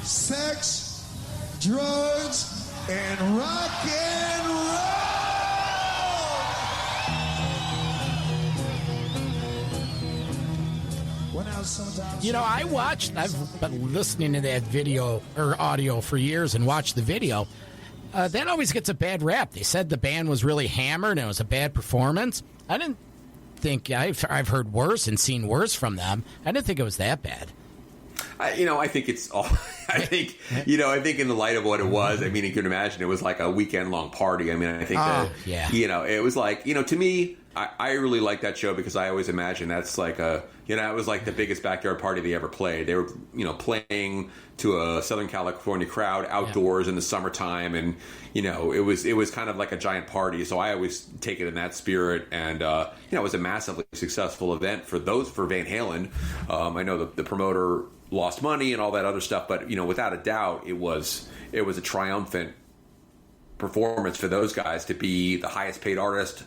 sex, drugs, and rock and roll. You know, I've been listening to that video or audio for years and watched the video. That always gets a bad rap. They said the band was really hammered and it was a bad performance. I didn't think, I've heard worse and seen worse from them. I didn't think it was that bad. I think it's all. I think in the light of what it was, I mean, you can imagine it was like a weekend-long party. I mean, I think it was like, to me, I really like that show because I always imagine that's like it was like the biggest backyard party they ever played. They were, playing to a Southern California crowd outdoors in the summertime, and it was kind of like a giant party. So I always take it in that spirit, and it was a massively successful event for Van Halen. I know the promoter lost money and all that other stuff, but without a doubt, it was a triumphant performance for those guys to be the highest paid artist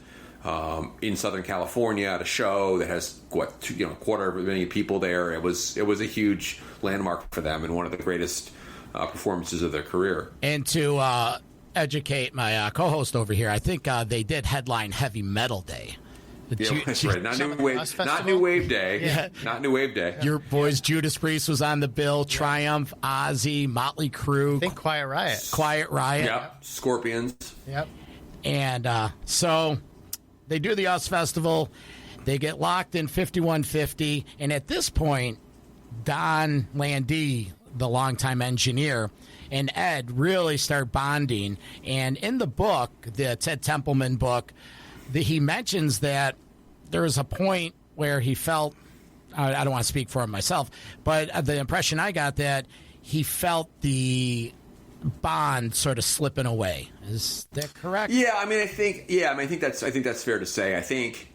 in Southern California at a show that has quarter of a million people there. It was a huge landmark for them and one of the greatest performances of their career. And to educate my co-host over here, I think they did headline Heavy Metal Day. Yeah, that's right. Not New Wave Day. Yeah. Not New Wave Day. Your boys Judas Priest was on the bill. Triumph, Ozzy, Motley Crue. I think Quiet Riot. Yep. Scorpions. Yep. And so they do the US Festival. They get locked in 5150. And at this point, Don Landee, the longtime engineer, and Ed really start bonding. And in the book, the Ted Templeman book, he mentions that there was a point where he felt, I don't want to speak for him myself, but the impression I got that he felt the bond sort of slipping away. Is that correct? Yeah, I think that's fair to say. I think,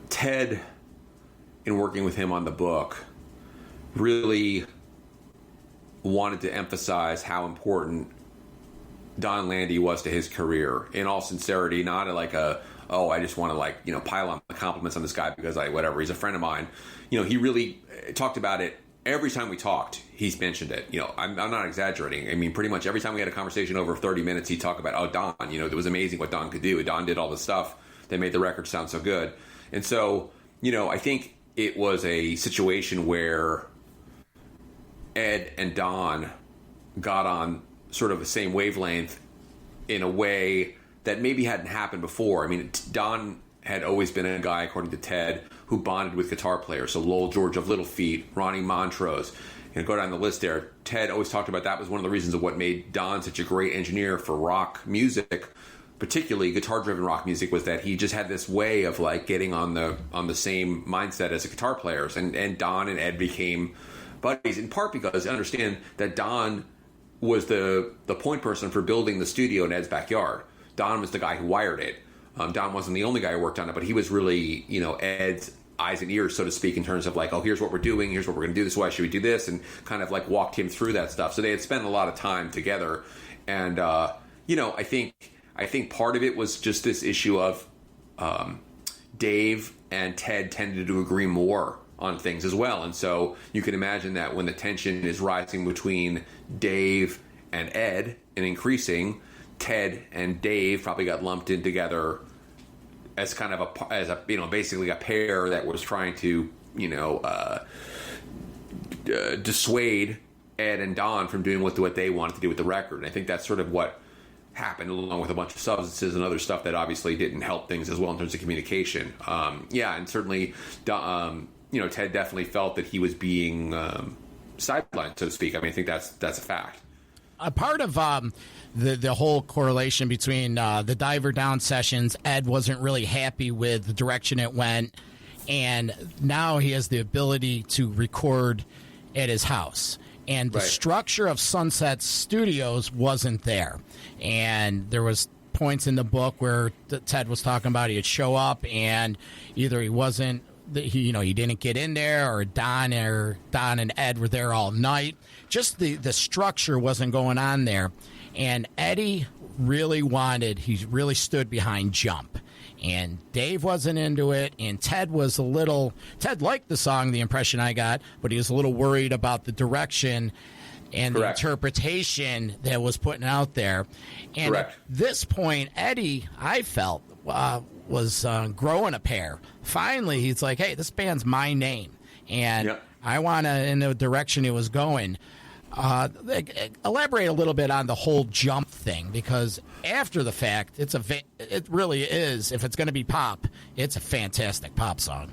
Ted, in working with him on the book, really wanted to emphasize how important Don Landee was to his career. In all sincerity, not like I just want to pile on the compliments on this guy because he's a friend of mine. He really talked about it every time we talked. He's mentioned it. I'm not exaggerating. I mean, pretty much every time we had a conversation over 30 minutes, he'd talk about, Don, it was amazing what Don could do. Don did all the stuff that made the record sound so good. And so, I think it was a situation where Ed and Don got on sort of the same wavelength in a way that maybe hadn't happened before. I mean, Don had always been a guy, according to Ted, who bonded with guitar players. So Lowell George of Little Feat, Ronnie Montrose, go down the list there. Ted always talked about that was one of the reasons of what made Don such a great engineer for rock music, particularly guitar-driven rock music, was that he just had this way of getting on the same mindset as the guitar players. And Don and Ed became buddies, in part because I understand that Don was the point person for building the studio in Ed's backyard. Don was the guy who wired it. Don wasn't the only guy who worked on it, but he was really, Ed's eyes and ears, so to speak, in terms of here's what we're doing, here's what we're going to do, this way should we do this, and kind of walked him through that stuff. So they had spent a lot of time together, and I think part of it was just this issue of Dave and Ted tended to agree more on things as well. And so you can imagine that when the tension is rising between Dave and Ed and increasing, Ted and Dave probably got lumped in together as kind of basically a pair that was trying to dissuade Ed and Don from doing what they wanted to do with the record. And I think that's sort of what happened, along with a bunch of substances and other stuff that obviously didn't help things as well in terms of communication. And certainly Ted definitely felt that he was being sidelined, so to speak. I mean, I think that's a fact. A part of the whole correlation between the Diver Down sessions, Ed wasn't really happy with the direction it went, and now he has the ability to record at his house. And the structure of Sunset Studios wasn't there. And there was points in the book where Ted was talking about he'd show up and either he wasn't, he didn't get in there, or Don and Ed were there all night. Just the structure wasn't going on there. And Eddie really stood behind Jump. And Dave wasn't into it, and Ted liked the song, the impression I got, but he was a little worried about the direction and the interpretation that was putting out there. And at this point, Eddie, I felt, was growing a pair. Finally, he's like, hey, this band's my name, and I want to, in the direction it was going. Elaborate a little bit on the whole Jump thing, because after the fact, it really is, if it's going to be pop, it's a fantastic pop song.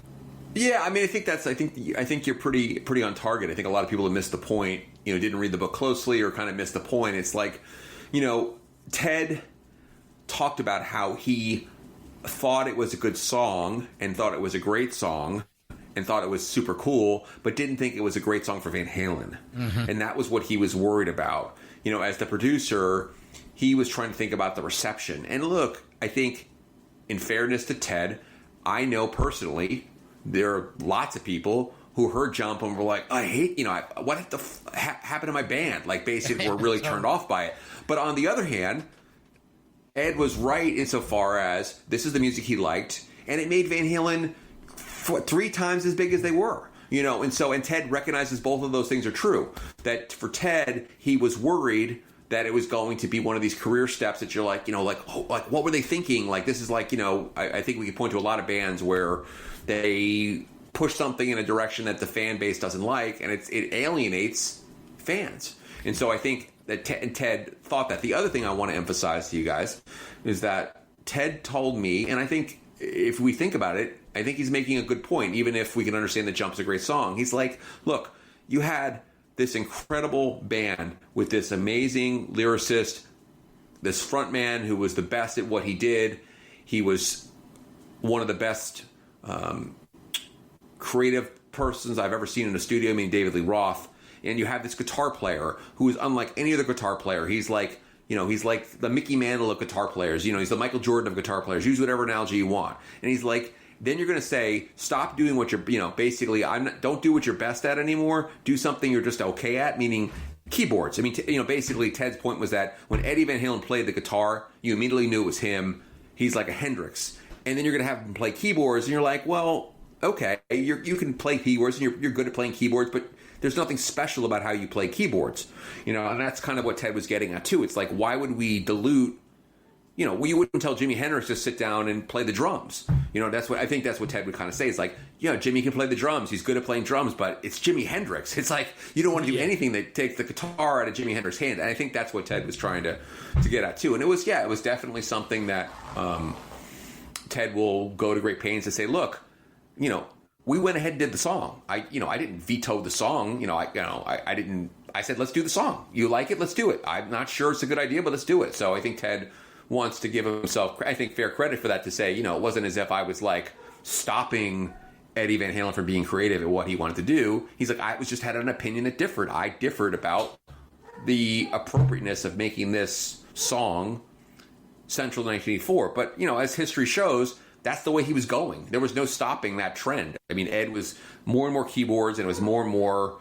Yeah, I mean, I think you're pretty on target. I think a lot of people have missed the point. Didn't read the book closely or kind of missed the point. It's like, Ted talked about how he thought it was a good song and thought it was a great song and thought it was super cool, but didn't think it was a great song for Van Halen. Mm-hmm. And that was what he was worried about. As the producer, he was trying to think about the reception. And look, I think, in fairness to Ted, I know personally there are lots of people who heard Jump and were like, I hate, what the happened to my band? Like, basically, were really turned off by it. But on the other hand, Ed was right insofar as this is the music he liked, and it made Van Halen 3 times as big as they were. And Ted recognizes both of those things are true. That for Ted, he was worried that it was going to be one of these career steps that you're like, what were they thinking? Like, this is like, I think we could point to a lot of bands where they push something in a direction that the fan base doesn't like, and it alienates fans. And so I think that Ted thought that. The other thing I want to emphasize to you guys is that Ted told me, and I think if we think about it, I think he's making a good point, even if we can understand that Jump's a great song. He's like, look, you had this incredible band with this amazing lyricist, this frontman who was the best at what he did. He was one of the best creative persons I've ever seen in a studio, David Lee Roth. And you have this guitar player who is unlike any other guitar player. He's like, he's like the Mickey Mantle of guitar players. He's the Michael Jordan of guitar players. Use whatever analogy you want. And he's like, then you're going to say, stop doing what you're, basically, don't do what you're best at anymore. Do something you're just okay at, meaning keyboards. Basically, Ted's point was that when Eddie Van Halen played the guitar, you immediately knew it was him. He's like a Hendrix. And then you're going to have him play keyboards, and you're like, well, okay, you can play keyboards, and you're good at playing keyboards, but there's nothing special about how you play keyboards. And that's kind of what Ted was getting at, too. It's like, why would we dilute... you wouldn't tell Jimi Hendrix to sit down and play the drums. That's what Ted would kind of say. It's like, Jimmy can play the drums. He's good at playing drums, but it's Jimi Hendrix. It's like, you don't want to do anything that takes the guitar out of Jimi Hendrix's hand. And I think that's what Ted was trying to get at, too. And it was definitely something that Ted will go to great pains to say, look, we went ahead and did the song. I didn't veto the song. I didn't. I said, let's do the song. You like it? Let's do it. I'm not sure it's a good idea, but let's do it. So I think Ted wants to give himself, I think, fair credit for that, to say, it wasn't as if I was like stopping Eddie Van Halen from being creative at what he wanted to do. He's like, I just had an opinion that differed. I differed about the appropriateness of making this song central to 1984. But, as history shows, that's the way he was going. There was no stopping that trend. Ed was more and more keyboards, and it was more and more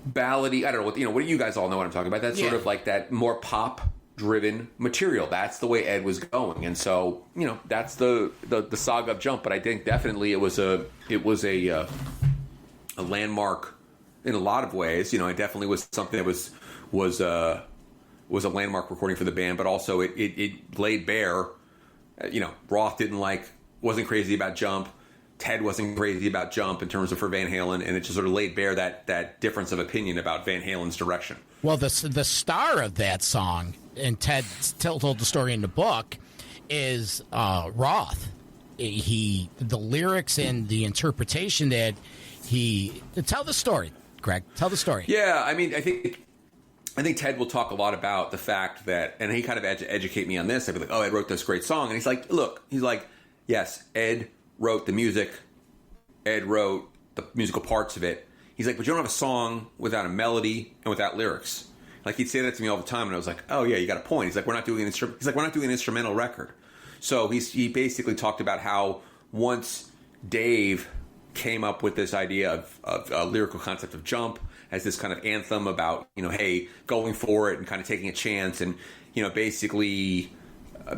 ballady. I don't know what you guys all know what I'm talking about. That's sort of like that more pop-driven material. That's the way Ed was going, and so that's the saga of Jump. But I think definitely it was a landmark in a lot of ways. It definitely was something that was a landmark recording for the band, but also it laid bare. Roth wasn't crazy about Jump. Ted wasn't crazy about Jump in terms of for Van Halen, and it just sort of laid bare that difference of opinion about Van Halen's direction. Well, the star of that song, and Ted told the story in the book, is Roth. The lyrics and the interpretation that tell the story, Greg. Tell the story. Yeah, I think Ted will talk a lot about the fact that, and he kind of educate me on this. I'd be like, Ed wrote this great song. And he's like, look, yes, Ed wrote the music. Ed wrote the musical parts of it. He's like, but you don't have a song without a melody and without lyrics. Like, he'd say that to me all the time, and I was like, oh yeah, you got a point. He's like, we're not doing an instrumental record. So he basically talked about how once Dave came up with this idea of a lyrical concept of Jump as this kind of anthem about, hey, going for it and kind of taking a chance, and basically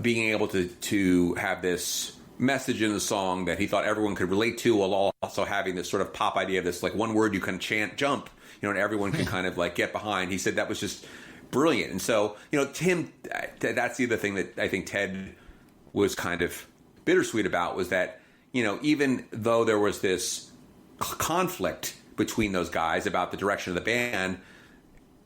being able to have this message in the song that he thought everyone could relate to, while also having this sort of pop idea of this, like, one word you can chant Jump, and everyone can kind of like get behind. He said that was just brilliant. And so, to him, that's the other thing that I think Ted was kind of bittersweet about, was that, even though there was this conflict between those guys about the direction of the band,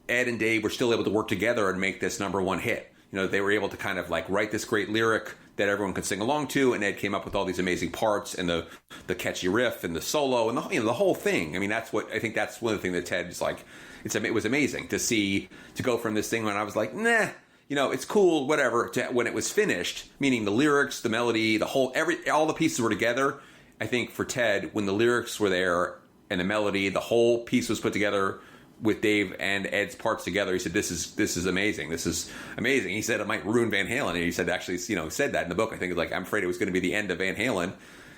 Ed and Dave were still able to work together and make this #1 hit. They were able to kind of like write this great lyric that everyone could sing along to, and Ed came up with all these amazing parts and the catchy riff and the solo and the whole thing. I mean, that's what I think. That's one of the things that Ted is like. It was amazing to go from this thing when I was like, nah, it's cool, whatever, to when it was finished, meaning the lyrics, the melody, all the pieces were together. I think for Ted, when the lyrics were there and the melody, the whole piece was put together with Dave and Ed's parts together, he said, this is amazing. This is amazing. He said it might ruin Van Halen. And he said, actually, said that in the book. I think, like, I'm afraid it was going to be the end of Van Halen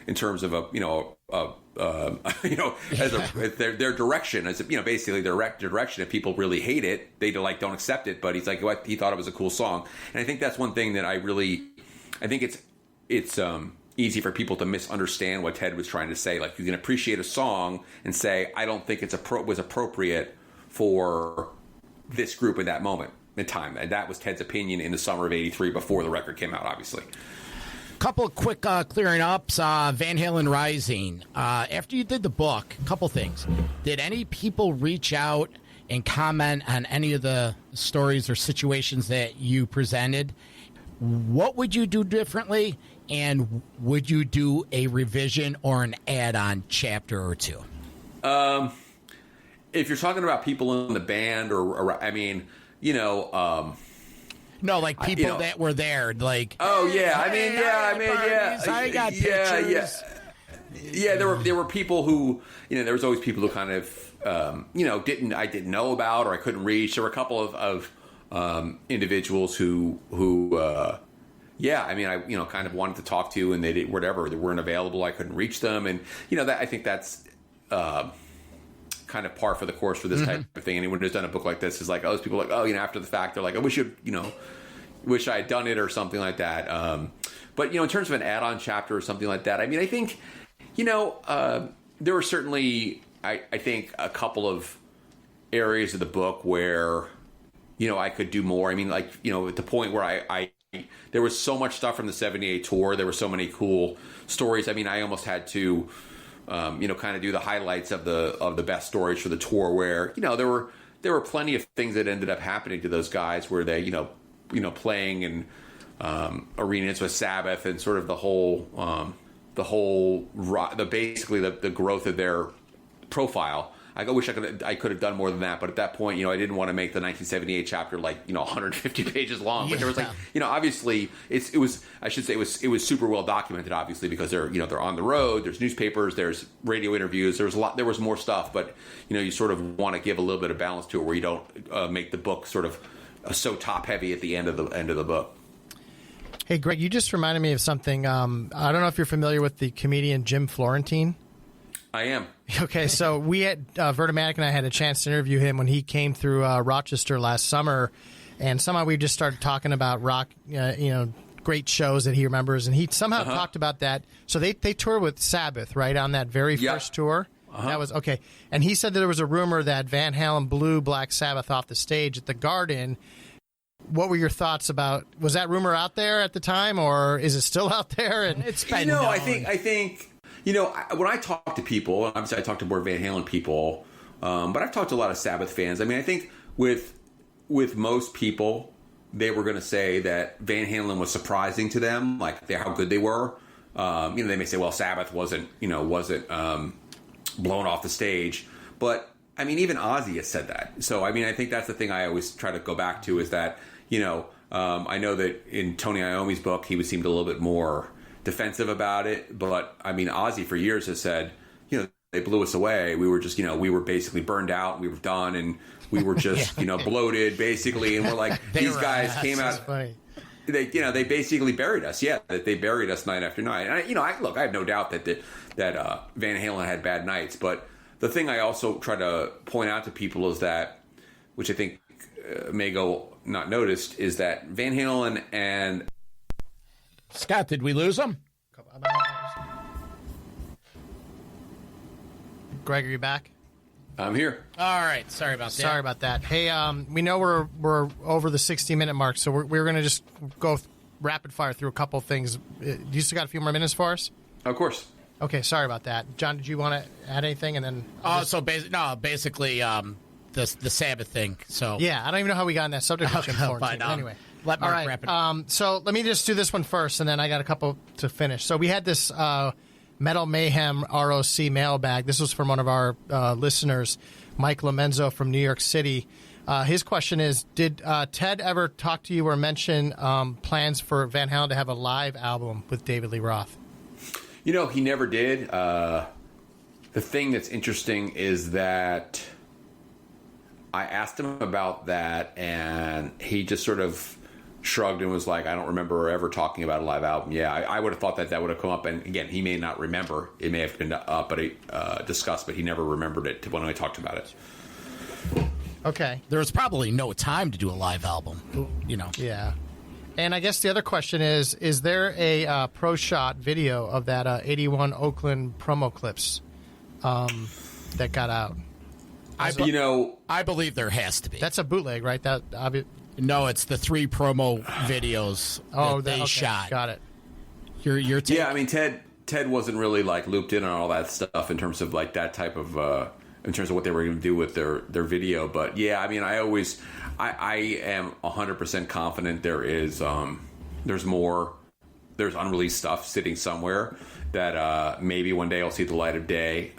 in terms of their direction, as basically their direction. If people really hate it, they don't accept it. But he's like, he thought it was a cool song. And I think that's one thing that I think it's easy for people to misunderstand what Ted was trying to say. Like, you can appreciate a song and say, I don't think was appropriate for this group in that moment in time. And that was Ted's opinion in the summer of '83 before the record came out, obviously. Couple of quick clearing ups. Van Halen Rising. After you did the book, a couple things. Did any people reach out and comment on any of the stories or situations that you presented? What would you do differently? And would you do a revision or an add-on chapter or two? If you're talking about people in the band, no, like people that were there, like. Oh yeah, I got pictures. Yeah. There were people who, there was always people who kind of, I didn't know about or I couldn't reach. There were a couple of individuals who I kind of wanted to talk to, and they did whatever. They weren't available. I couldn't reach them, and I think that's kind of par for the course for this type of thing. Anyone who's done a book like this is like, those people are like, after the fact, they're like, I wish I had done it or something like that. But in terms of an add-on chapter or something like that, I mean, I think there were certainly I think a couple of areas of the book where I could do more. I mean, like, at the point where I there was so much stuff from the '78 tour. There were so many cool stories. I mean, I almost had to, kind of do the highlights of the best stories for the tour. Where there were plenty of things that ended up happening to those guys where they playing in arenas with Sabbath and sort of basically the growth of their profile. I wish I could have done more than that, but at that point, I didn't want to make the 1978 chapter 150 pages long. But there was obviously it was super well documented, obviously, because they're on the road. There's newspapers, there's radio interviews. There was more stuff, but you sort of want to give a little bit of balance to it, where you don't make the book sort of so top heavy at the end of the book. Hey, Greg, you just reminded me of something. I don't know if you're familiar with the comedian Jim Florentine. I am. Okay, so we had Vernomatic and I had a chance to interview him when he came through Rochester last summer, and somehow we just started talking about rock, great shows that he remembers, and he somehow talked about that. So they toured with Sabbath, right, on that very first tour. That was okay. And he said that there was a rumor that Van Halen blew Black Sabbath off the stage at the Garden. What were your thoughts about? Was that rumor out there at the time, or is it still out there? And it's been I think. When I talk to people, obviously I talk to more Van Halen people, but I've talked to a lot of Sabbath fans. I mean, I think with most people, they were going to say that Van Halen was surprising to them, like how good they were. They may say, well, Sabbath wasn't blown off the stage, but I mean, even Ozzy has said that. So I mean, I think that's the thing I always try to go back to is that I know that in Tony Iommi's book, he seemed a little bit more defensive about it, but I mean, Ozzy for years has said, they blew us away. We were just, we were basically burned out. We were done, and we were just, bloated, basically. And we're like, these guys came out. Funny. They basically buried us. Yeah, that they buried us night after night. And I have no doubt that Van Halen had bad nights. But the thing I also try to point out to people is that, which I think may go not noticed, is that Van Halen and Scott, did we lose him? Greg, are you back? I'm here. All right. Sorry about that. Hey, we know we're over the 60-minute mark, so we're going to just go rapid fire through a couple things. You still got a few more minutes for us? Of course. Okay, sorry about that. John, did you want to add anything? And then basically, the Sabbath thing. So yeah, I don't even know how we got in that subject. But, anyway, Let Mark wrap it. So let me just do this one first, and then I got a couple to finish. So we had this Metal Mayhem ROC mailbag. This was from one of our listeners, Mike Lomenzo from New York City. His question is, did Ted ever talk to you or mention plans for Van Halen to have a live album with David Lee Roth? You know, he never did. The thing that's interesting is that I asked him about that, and he just sort of shrugged and was like, I don't remember ever talking about a live album. Yeah, I would have thought that would have come up. And again, he may not remember. It may have been discussed, but he never remembered it when I talked about it. Okay. There was probably no time to do a live album, you know. Yeah. And I guess the other question is there a pro shot video of that 81 Oakland promo clips that got out? I believe there has to be. That's a bootleg, right? No, it's the 3 promo videos that they shot. Got it. Your take? Yeah, I mean, Ted wasn't really like looped in on all that stuff in terms of like that type of in terms of what they were going to do with their video. But yeah, I mean, I am 100% confident there's more. There's unreleased stuff sitting somewhere that maybe one day I'll see the light of day.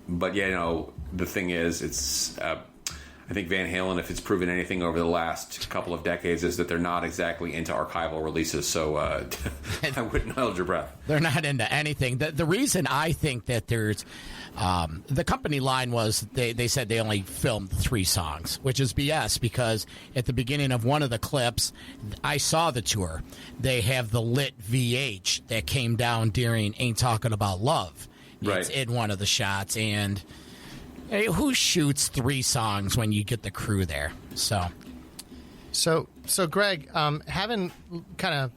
But yeah, you know, the thing is, I think Van Halen, if it's proven anything over the last couple of decades, is that they're not exactly into archival releases. So I wouldn't hold your breath. They're not into anything. The reason I think that there's the company line was they said they only filmed 3 songs, which is BS, because at the beginning of one of the clips, I saw the tour. They have the lit VH that came down during Ain't Talking About Love. Right. It's in one of the shots, and hey, who shoots 3 songs when you get the crew there? So Greg, having kind of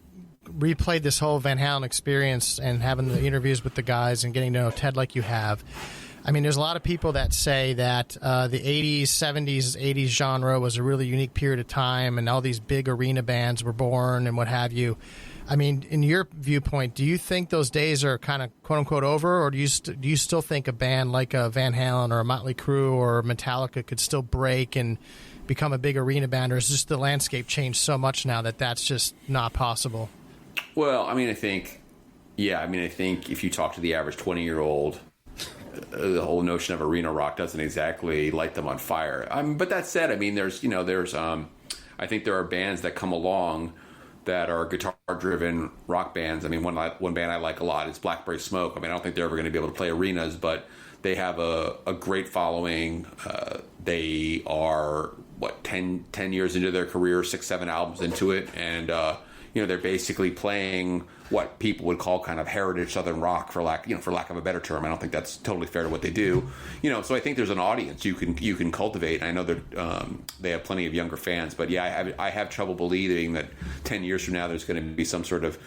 replayed this whole Van Halen experience and having the interviews with the guys and getting to know Ted like you have, I mean, there's a lot of people that say that the 80s, 70s, 80s genre was a really unique period of time, and all these big arena bands were born and what have you. I mean, in your viewpoint, do you think those days are kind of quote-unquote over, or do you still think a band like a Van Halen or a Motley Crue or Metallica could still break and become a big arena band, or has just the landscape changed so much now that that's just not possible? Well, I mean, I think if you talk to the average 20-year-old, the whole notion of arena rock doesn't exactly light them on fire. But that said, I mean, I think there are bands that come along that are guitar-driven rock bands. I mean, one band I like a lot is Blackberry Smoke. I mean, I don't think they're ever going to be able to play arenas, but they have a great following. They are, 10 years into their career, 6, 7 albums into it, and they're basically playing what people would call kind of heritage Southern rock, for lack of a better term. I don't think that's totally fair to what they do. So I think there's an audience you can cultivate. I know that they have plenty of younger fans, but yeah, I have trouble believing that 10 years from now there's going to be some sort of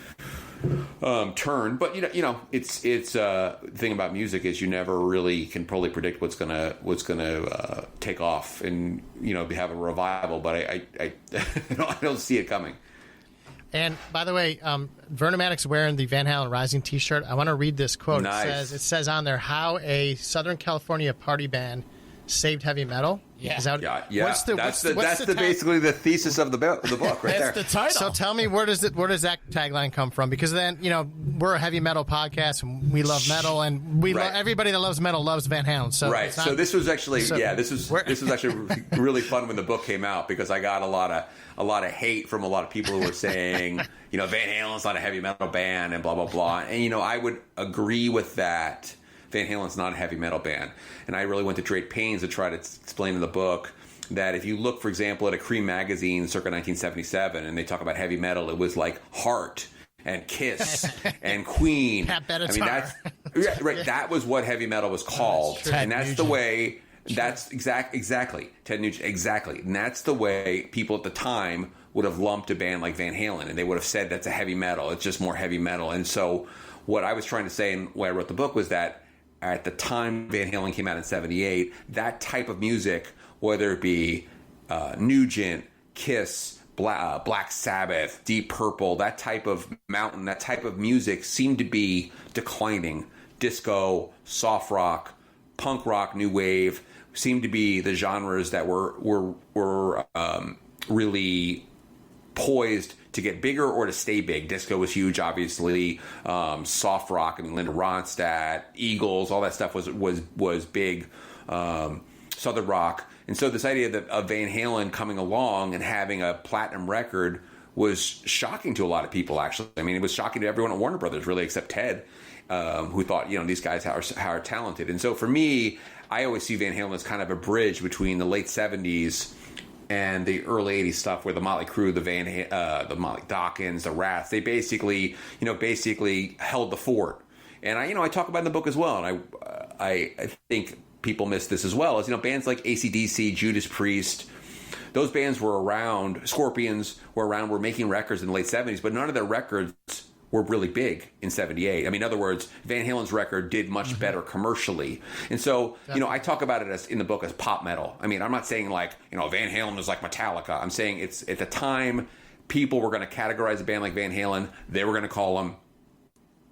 turn. But it's the thing about music is you never really can probably predict what's gonna take off and have a revival. But I don't see it coming. And by the way, Vernon Maddox wearing the Van Halen Rising T-shirt. I want to read this quote. Nice. It says on there how a Southern California party band saved heavy metal. Yeah. Yeah. That's basically the thesis of the book right there. That's the title. So tell me, where does that tagline come from? Because then we're a heavy metal podcast and we love metal, and everybody that loves metal loves Van Halen. So right. So this was actually this was actually really fun when the book came out, because I got a lot of hate from a lot of people who were saying Van Halen's not a heavy metal band and blah blah blah. And I would agree with that. Van Halen's not a heavy metal band. And I really went to great pains to try to explain in the book that if you look, for example, at a Cream magazine circa 1977, and they talk about heavy metal, it was like Heart and Kiss and Queen. Pat Benatar. I mean, right. That was what heavy metal was called. And that's the way... That's exactly Ted Nugent, exactly, and that's the way people at the time would have lumped a band like Van Halen, and they would have said that's a heavy metal. It's just more heavy metal. And so, what I was trying to say, and why I wrote the book, was that at the time Van Halen came out in '78, that type of music, whether it be Nugent, Kiss, Black Sabbath, Deep Purple, that type of Mountain, that type of music seemed to be declining. Disco, soft rock, punk rock, new wave seemed to be the genres that were really poised to get bigger or to stay big. Disco was huge, obviously. Soft rock, I mean, Linda Ronstadt, Eagles, all that stuff was big. Southern rock. And so this idea of Van Halen coming along and having a platinum record was shocking to a lot of people, actually. I mean, it was shocking to everyone at Warner Brothers, really, except Ted, who thought, these guys are talented. And so for me, I always see Van Halen as kind of a bridge between the late 70s and the early 80s stuff, where the Motley Crue, the Molly Dawkins, the Rats, they basically held the fort. And I talk about it in the book as well, and I think people miss this as well, as bands like AC/DC, Judas Priest, those bands were around. Scorpions were around, were making records in the late 70s, but none of their records were really big in 78. I mean, in other words, Van Halen's record did much better commercially. And so, I talk about it as in the book as pop metal. I mean, I'm not saying like, Van Halen is like Metallica. I'm saying it's at the time people were going to categorize a band like Van Halen, they were going to call them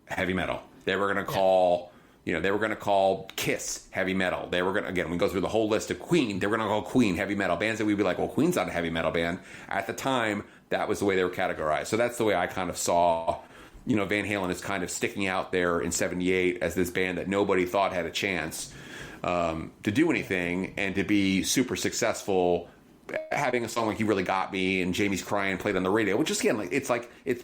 heavy metal. They were going to call, they were going to call Kiss heavy metal. They were going to, again, we go through the whole list of Queen, they were going to call Queen heavy metal. Bands that we'd be like, well, Queen's not a heavy metal band. At the time, that was the way they were categorized. So that's the way I kind of saw, Van Halen is kind of sticking out there in 78 as this band that nobody thought had a chance to do anything and to be super successful, having a song like You Really Got Me and Jamie's Crying played on the radio, which is, again, it's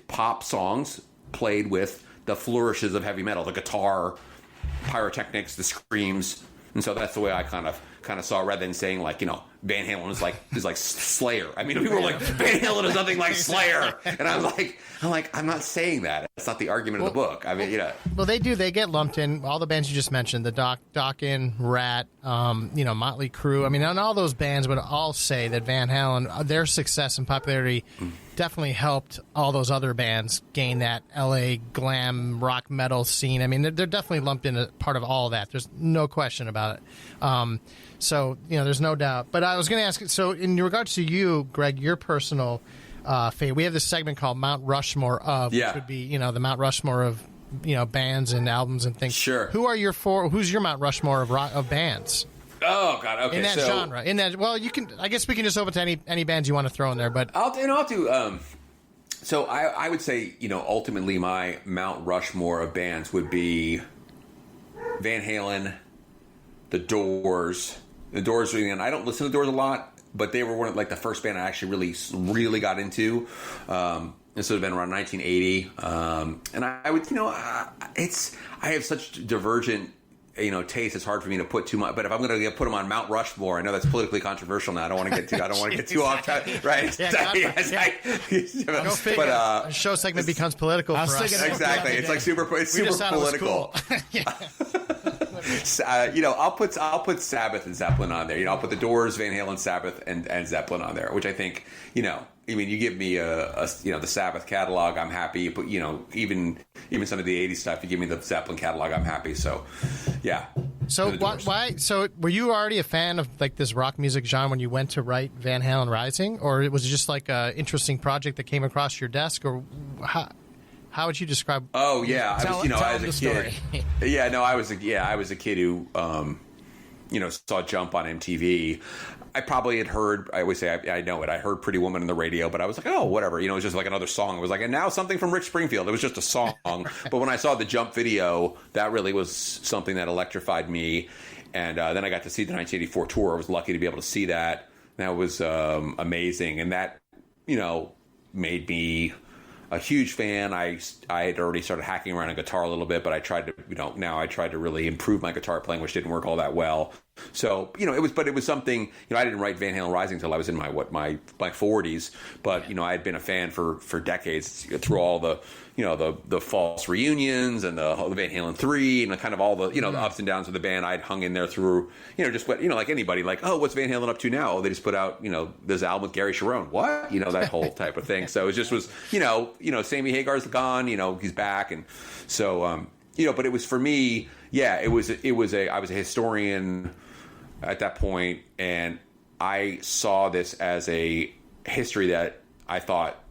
pop songs played with the flourishes of heavy metal, the guitar, pyrotechnics, the screams. And so that's the way I kind of saw it, rather than saying like, Van Halen is like Slayer. I mean, people were like, Van Halen is nothing like Slayer. And I'm like, I'm not saying that. That's not the argument of the book. I mean, Well, they get lumped in, all the bands you just mentioned, the Dokken, Rat, Motley Crue. I mean, and all those bands would all say that Van Halen, their success and popularity definitely helped all those other bands gain that LA glam rock metal scene. I mean, they're definitely lumped in a part of all of that. There's no question about it. So, there's no doubt. But I was going to ask, so in regards to you, Greg, your personal favorite, we have this segment called Mount Rushmore of, which would be, the Mount Rushmore of, bands and albums and things. Sure. Who's your Mount Rushmore of bands? Oh God! Okay, in that genre, well, you can. I guess we can just open to any bands you want to throw in there. But I'll do. So I would say, ultimately my Mount Rushmore of bands would be Van Halen, The Doors. The Doors, and I don't listen to The Doors a lot, but they were one of the first band I actually really got into. This would have been around 1980, and I would, I have such divergent taste. It's hard for me to put too much, but if I'm going to put them on Mount Rushmore, I know that's politically controversial now. I don't want to get too off track, right? But show segment becomes political for us. Exactly. It's super political. I'll put Sabbath and Zeppelin on there. I'll put the Doors, Van Halen, Sabbath, and Zeppelin on there, which I think, you give me the Sabbath catalog, I'm happy. But even some of the '80s stuff, you give me the Zeppelin catalog, I'm happy. So, yeah. So why? So were you already a fan of this rock music genre when you went to write Van Halen Rising, or was it just like a interesting project that came across your desk, or how would you describe? Oh yeah, I was a kid. I was a kid who saw Jump on MTV. I probably had heard, I always say, I know it, I heard Pretty Woman on the radio, but I was like, oh, whatever. It was just like another song. It was like, and now something from Rick Springfield. It was just a song. But when I saw the Jump video, that really was something that electrified me. And then I got to see the 1984 tour. I was lucky to be able to see that. That was amazing. And that, made me a huge fan. I had already started hacking around on guitar a little bit, but I tried to, now I tried to really improve my guitar playing, which didn't work all that well. So, it was something, I didn't write Van Halen Rising until I was in my 40s, but, I had been a fan for decades through all the, the false reunions and the Van Halen 3 and kind of all the, the ups and downs of the band. I'd hung in there through, just what, like anybody, like, oh, what's Van Halen up to now? Oh, they just put out, this album with Gary Sharon. What? That whole type of thing. So it just was, Sammy Hagar's gone, he's back. And so, but it was for me, I was a historian at that point, and I saw this as a history that I thought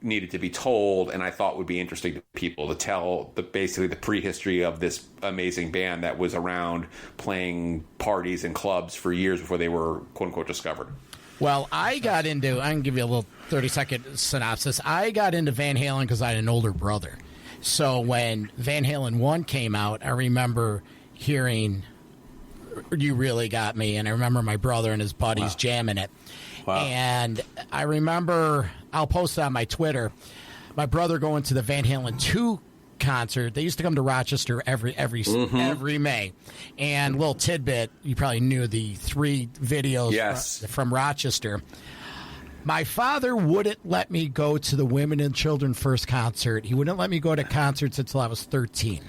needed to be told, and I thought would be interesting to people to tell basically the prehistory of this amazing band that was around playing parties and clubs for years before they were quote unquote discovered. Well, I can give you a little 30-second synopsis. I got into Van Halen because I had an older brother. So when Van Halen 1 came out, I remember hearing You Really Got Me, and I remember my brother and his buddies jamming it. Wow. And I remember, I'll post it on my Twitter, my brother going to the Van Halen 2 concert. They used to come to Rochester every May. And little tidbit, you probably knew the 3 videos from Rochester. My father wouldn't let me go to the Women and Children First concert. He wouldn't let me go to concerts until I was 13.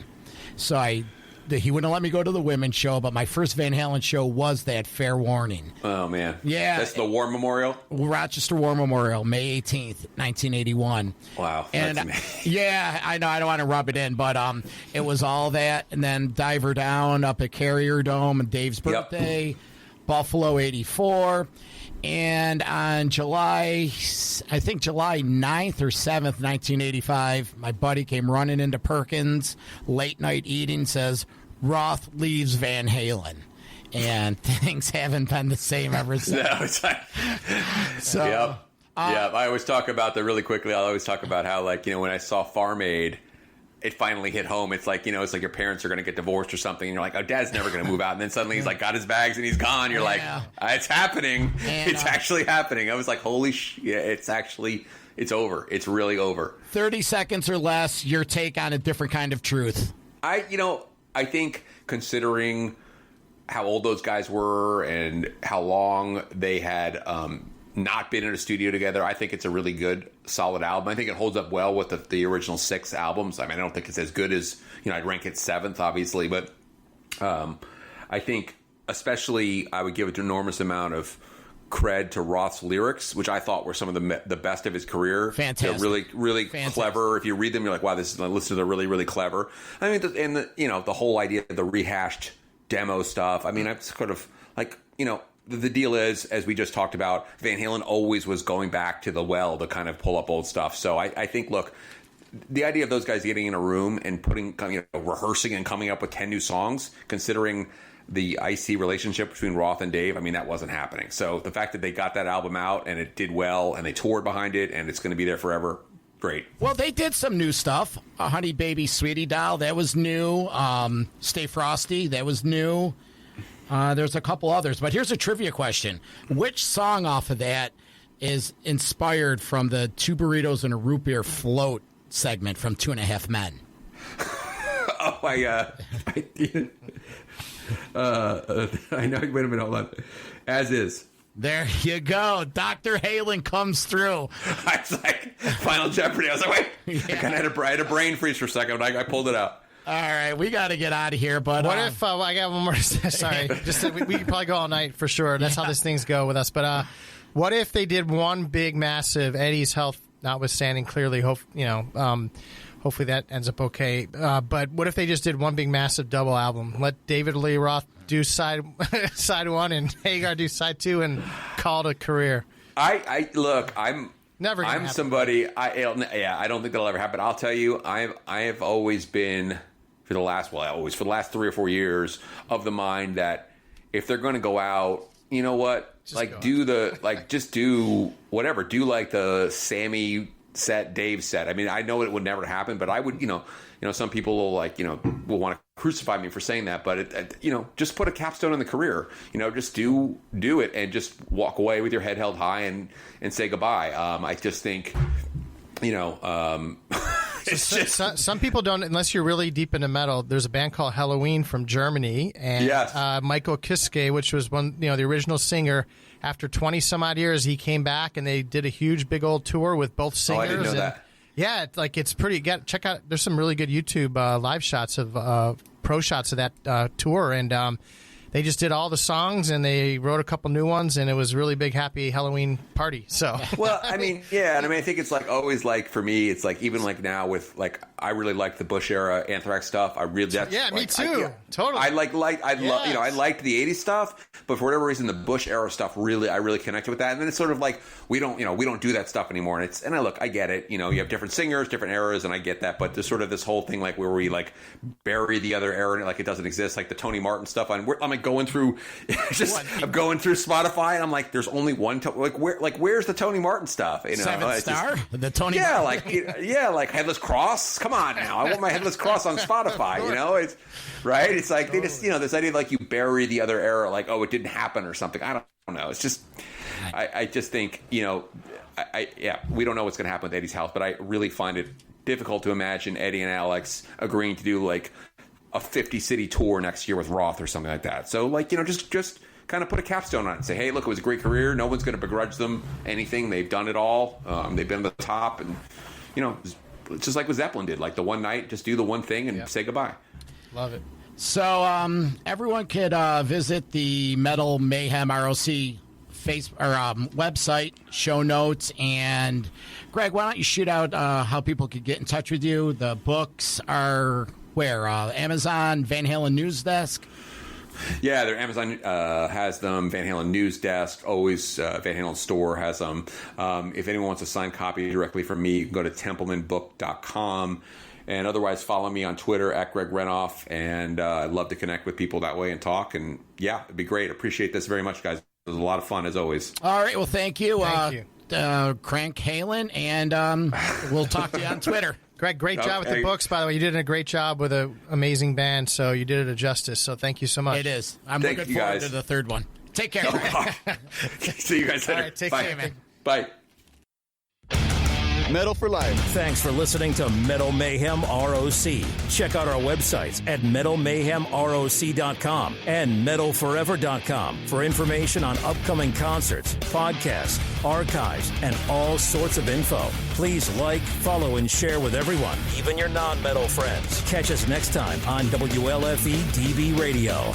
So he wouldn't let me go to the women's show, but my first Van Halen show was that Fair Warning. Oh, man. Yeah. That's the War Memorial? Rochester War Memorial, May 18th, 1981. Wow. And that's amazing. Yeah, I know. I don't want to rub it in, but it was all that. And then Diver Down up at Carrier Dome and Dave's birthday, Buffalo 84. And on July 9th or 7th, 1985, my buddy came running into Perkins, late night eating, says, Roth leaves Van Halen. And things haven't been the same ever since. No, it's like, I always talk about really quickly, I'll always talk about how, like, when I saw Farm Aid, it finally hit home. It's like, it's like your parents are going to get divorced or something, and you're like, oh, Dad's never going to move out. And then suddenly he's like, got his bags and he's gone. You're like, it's happening. And, it's actually happening. I was like, holy shit, it's over. It's really over. 30 seconds or less, your take on a different kind of truth. I think considering how old those guys were and how long they had not been in a studio together, I think it's a really good, solid album. I think it holds up well with the original 6 albums. I mean, I don't think it's as good as, I'd rank it 7th, obviously, but I think especially I would give an enormous amount of cred to Roth's lyrics, which I thought were some of the best of his career. Fantastic. They're really, really clever. If you read them, you're like, wow, listen to the really, really clever. I mean, the whole idea of the rehashed demo stuff. I mean, I'm sort of like, the deal is, as we just talked about, Van Halen always was going back to the well to kind of pull up old stuff. So I think, look, the idea of those guys getting in a room and rehearsing and coming up with 10 new songs, considering the icy relationship between Roth and Dave, I mean, that wasn't happening. So the fact that they got that album out and it did well and they toured behind it and it's going to be there forever, great. Well, they did some new stuff. Honey Baby Sweetie Doll, that was new. Stay Frosty, that was new. There's a couple others, but here's a trivia question. Which song off of that is inspired from the 2 burritos and a root beer float segment from 2.5 Men? I know. Wait a minute, hold on. As Is. There you go. Dr. Halen comes through. I was like, Final Jeopardy. I was like, wait. I kind of had a brain freeze for a second, but I pulled it out. All right, we got to get out of here. But what if I got one more? Sorry, just we could probably go all night for sure. That's how these things go with us. But what if they did one big, massive, Eddie's health notwithstanding? Clearly, hopefully that ends up okay. But what if they just did one big, massive double album? Let David Lee Roth do side 1 and Hagar do side 2, and call it a career. Never. I'm somebody. I don't think that'll ever happen. I'll tell you, I have always been for the last 3 or 4 years of the mind that if they're going to go out, you know what, just do whatever. Do like the Sammy set, Dave set. I mean, I know it would never happen, but I would, some people will want to crucify me for saying that, but just put a capstone in the career. Just do it and just walk away with your head held high and say goodbye. I just think, some people don't, unless you're really deep into metal. There's a band called Halloween from Germany, and Michael Kiske, which was the original singer. After 20 some odd years, he came back and they did a huge, big old tour with both singers. Oh, I didn't know that. Yeah, it's pretty. Check out. There's some really good YouTube live shots of pro shots of that tour, and they just did all the songs and they wrote a couple new ones, and it was a really big, happy Halloween party. So, well, I mean, I think it's always for me, it's even now with I really like the Bush era Anthrax stuff. I really me too. Totally. I liked the '80s stuff, but for whatever reason, the Bush era stuff I really connected with that. And then it's sort of we don't do that stuff anymore. And I get it. You have different singers, different eras, and I get that. But there's sort of this whole thing where we bury the other era and it doesn't exist, like the Tony Martin stuff. I'm like, going through, I'm going through Spotify, and I'm like, there's only one. Where's the Tony Martin stuff? You know, Seven Star, the Tony. Yeah, like Headless Cross. Come on now, I want my Headless Cross on Spotify. You know, it's right. It's like they just, this idea of like you bury the other era, like, oh, it didn't happen or something. I don't know. It's just, I just think, we don't know what's going to happen with Eddie's house, but I really find it difficult to imagine Eddie and Alex agreeing to do like a 50-city tour next year with Roth or something like that. So just kind of put a capstone on it and say, hey, look, it was a great career. No one's going to begrudge them anything. They've done it all. They've been at the top, and it's just like what Zeppelin did. Like the one night, just do the one thing and say goodbye. Love it. So everyone could visit the Metal Mayhem ROC website, show notes, and Greg, why don't you shoot out how people could get in touch with you? The books are where? Amazon, Van Halen News Desk? Yeah, Amazon has them. Van Halen News Desk, always Van Halen Store has them. If anyone wants a signed copy directly from me, you can go to templemanbook.com. And otherwise, follow me on Twitter at Greg Renoff. And I'd love to connect with people that way and talk. And yeah, it'd be great. Appreciate this very much, guys. It was a lot of fun, as always. All right. Well, thank you. Thank you. Crank Halen, and we'll talk to you on Twitter. Greg, great job with the books, by the way. You did a great job with an amazing band, so you did it a justice. So thank you so much. It is. I'm looking forward to the third one. Take care. See you guys later. All right, take Bye. care, man. Bye. Metal for Life. Thanks for listening to Metal Mayhem ROC. Check out our websites at metalmayhemroc.com and metalforever.com for information on upcoming concerts, podcasts, archives, and all sorts of info. Please like, follow, and share with everyone, even your non-metal friends. Catch us next time on WLFE DB Radio.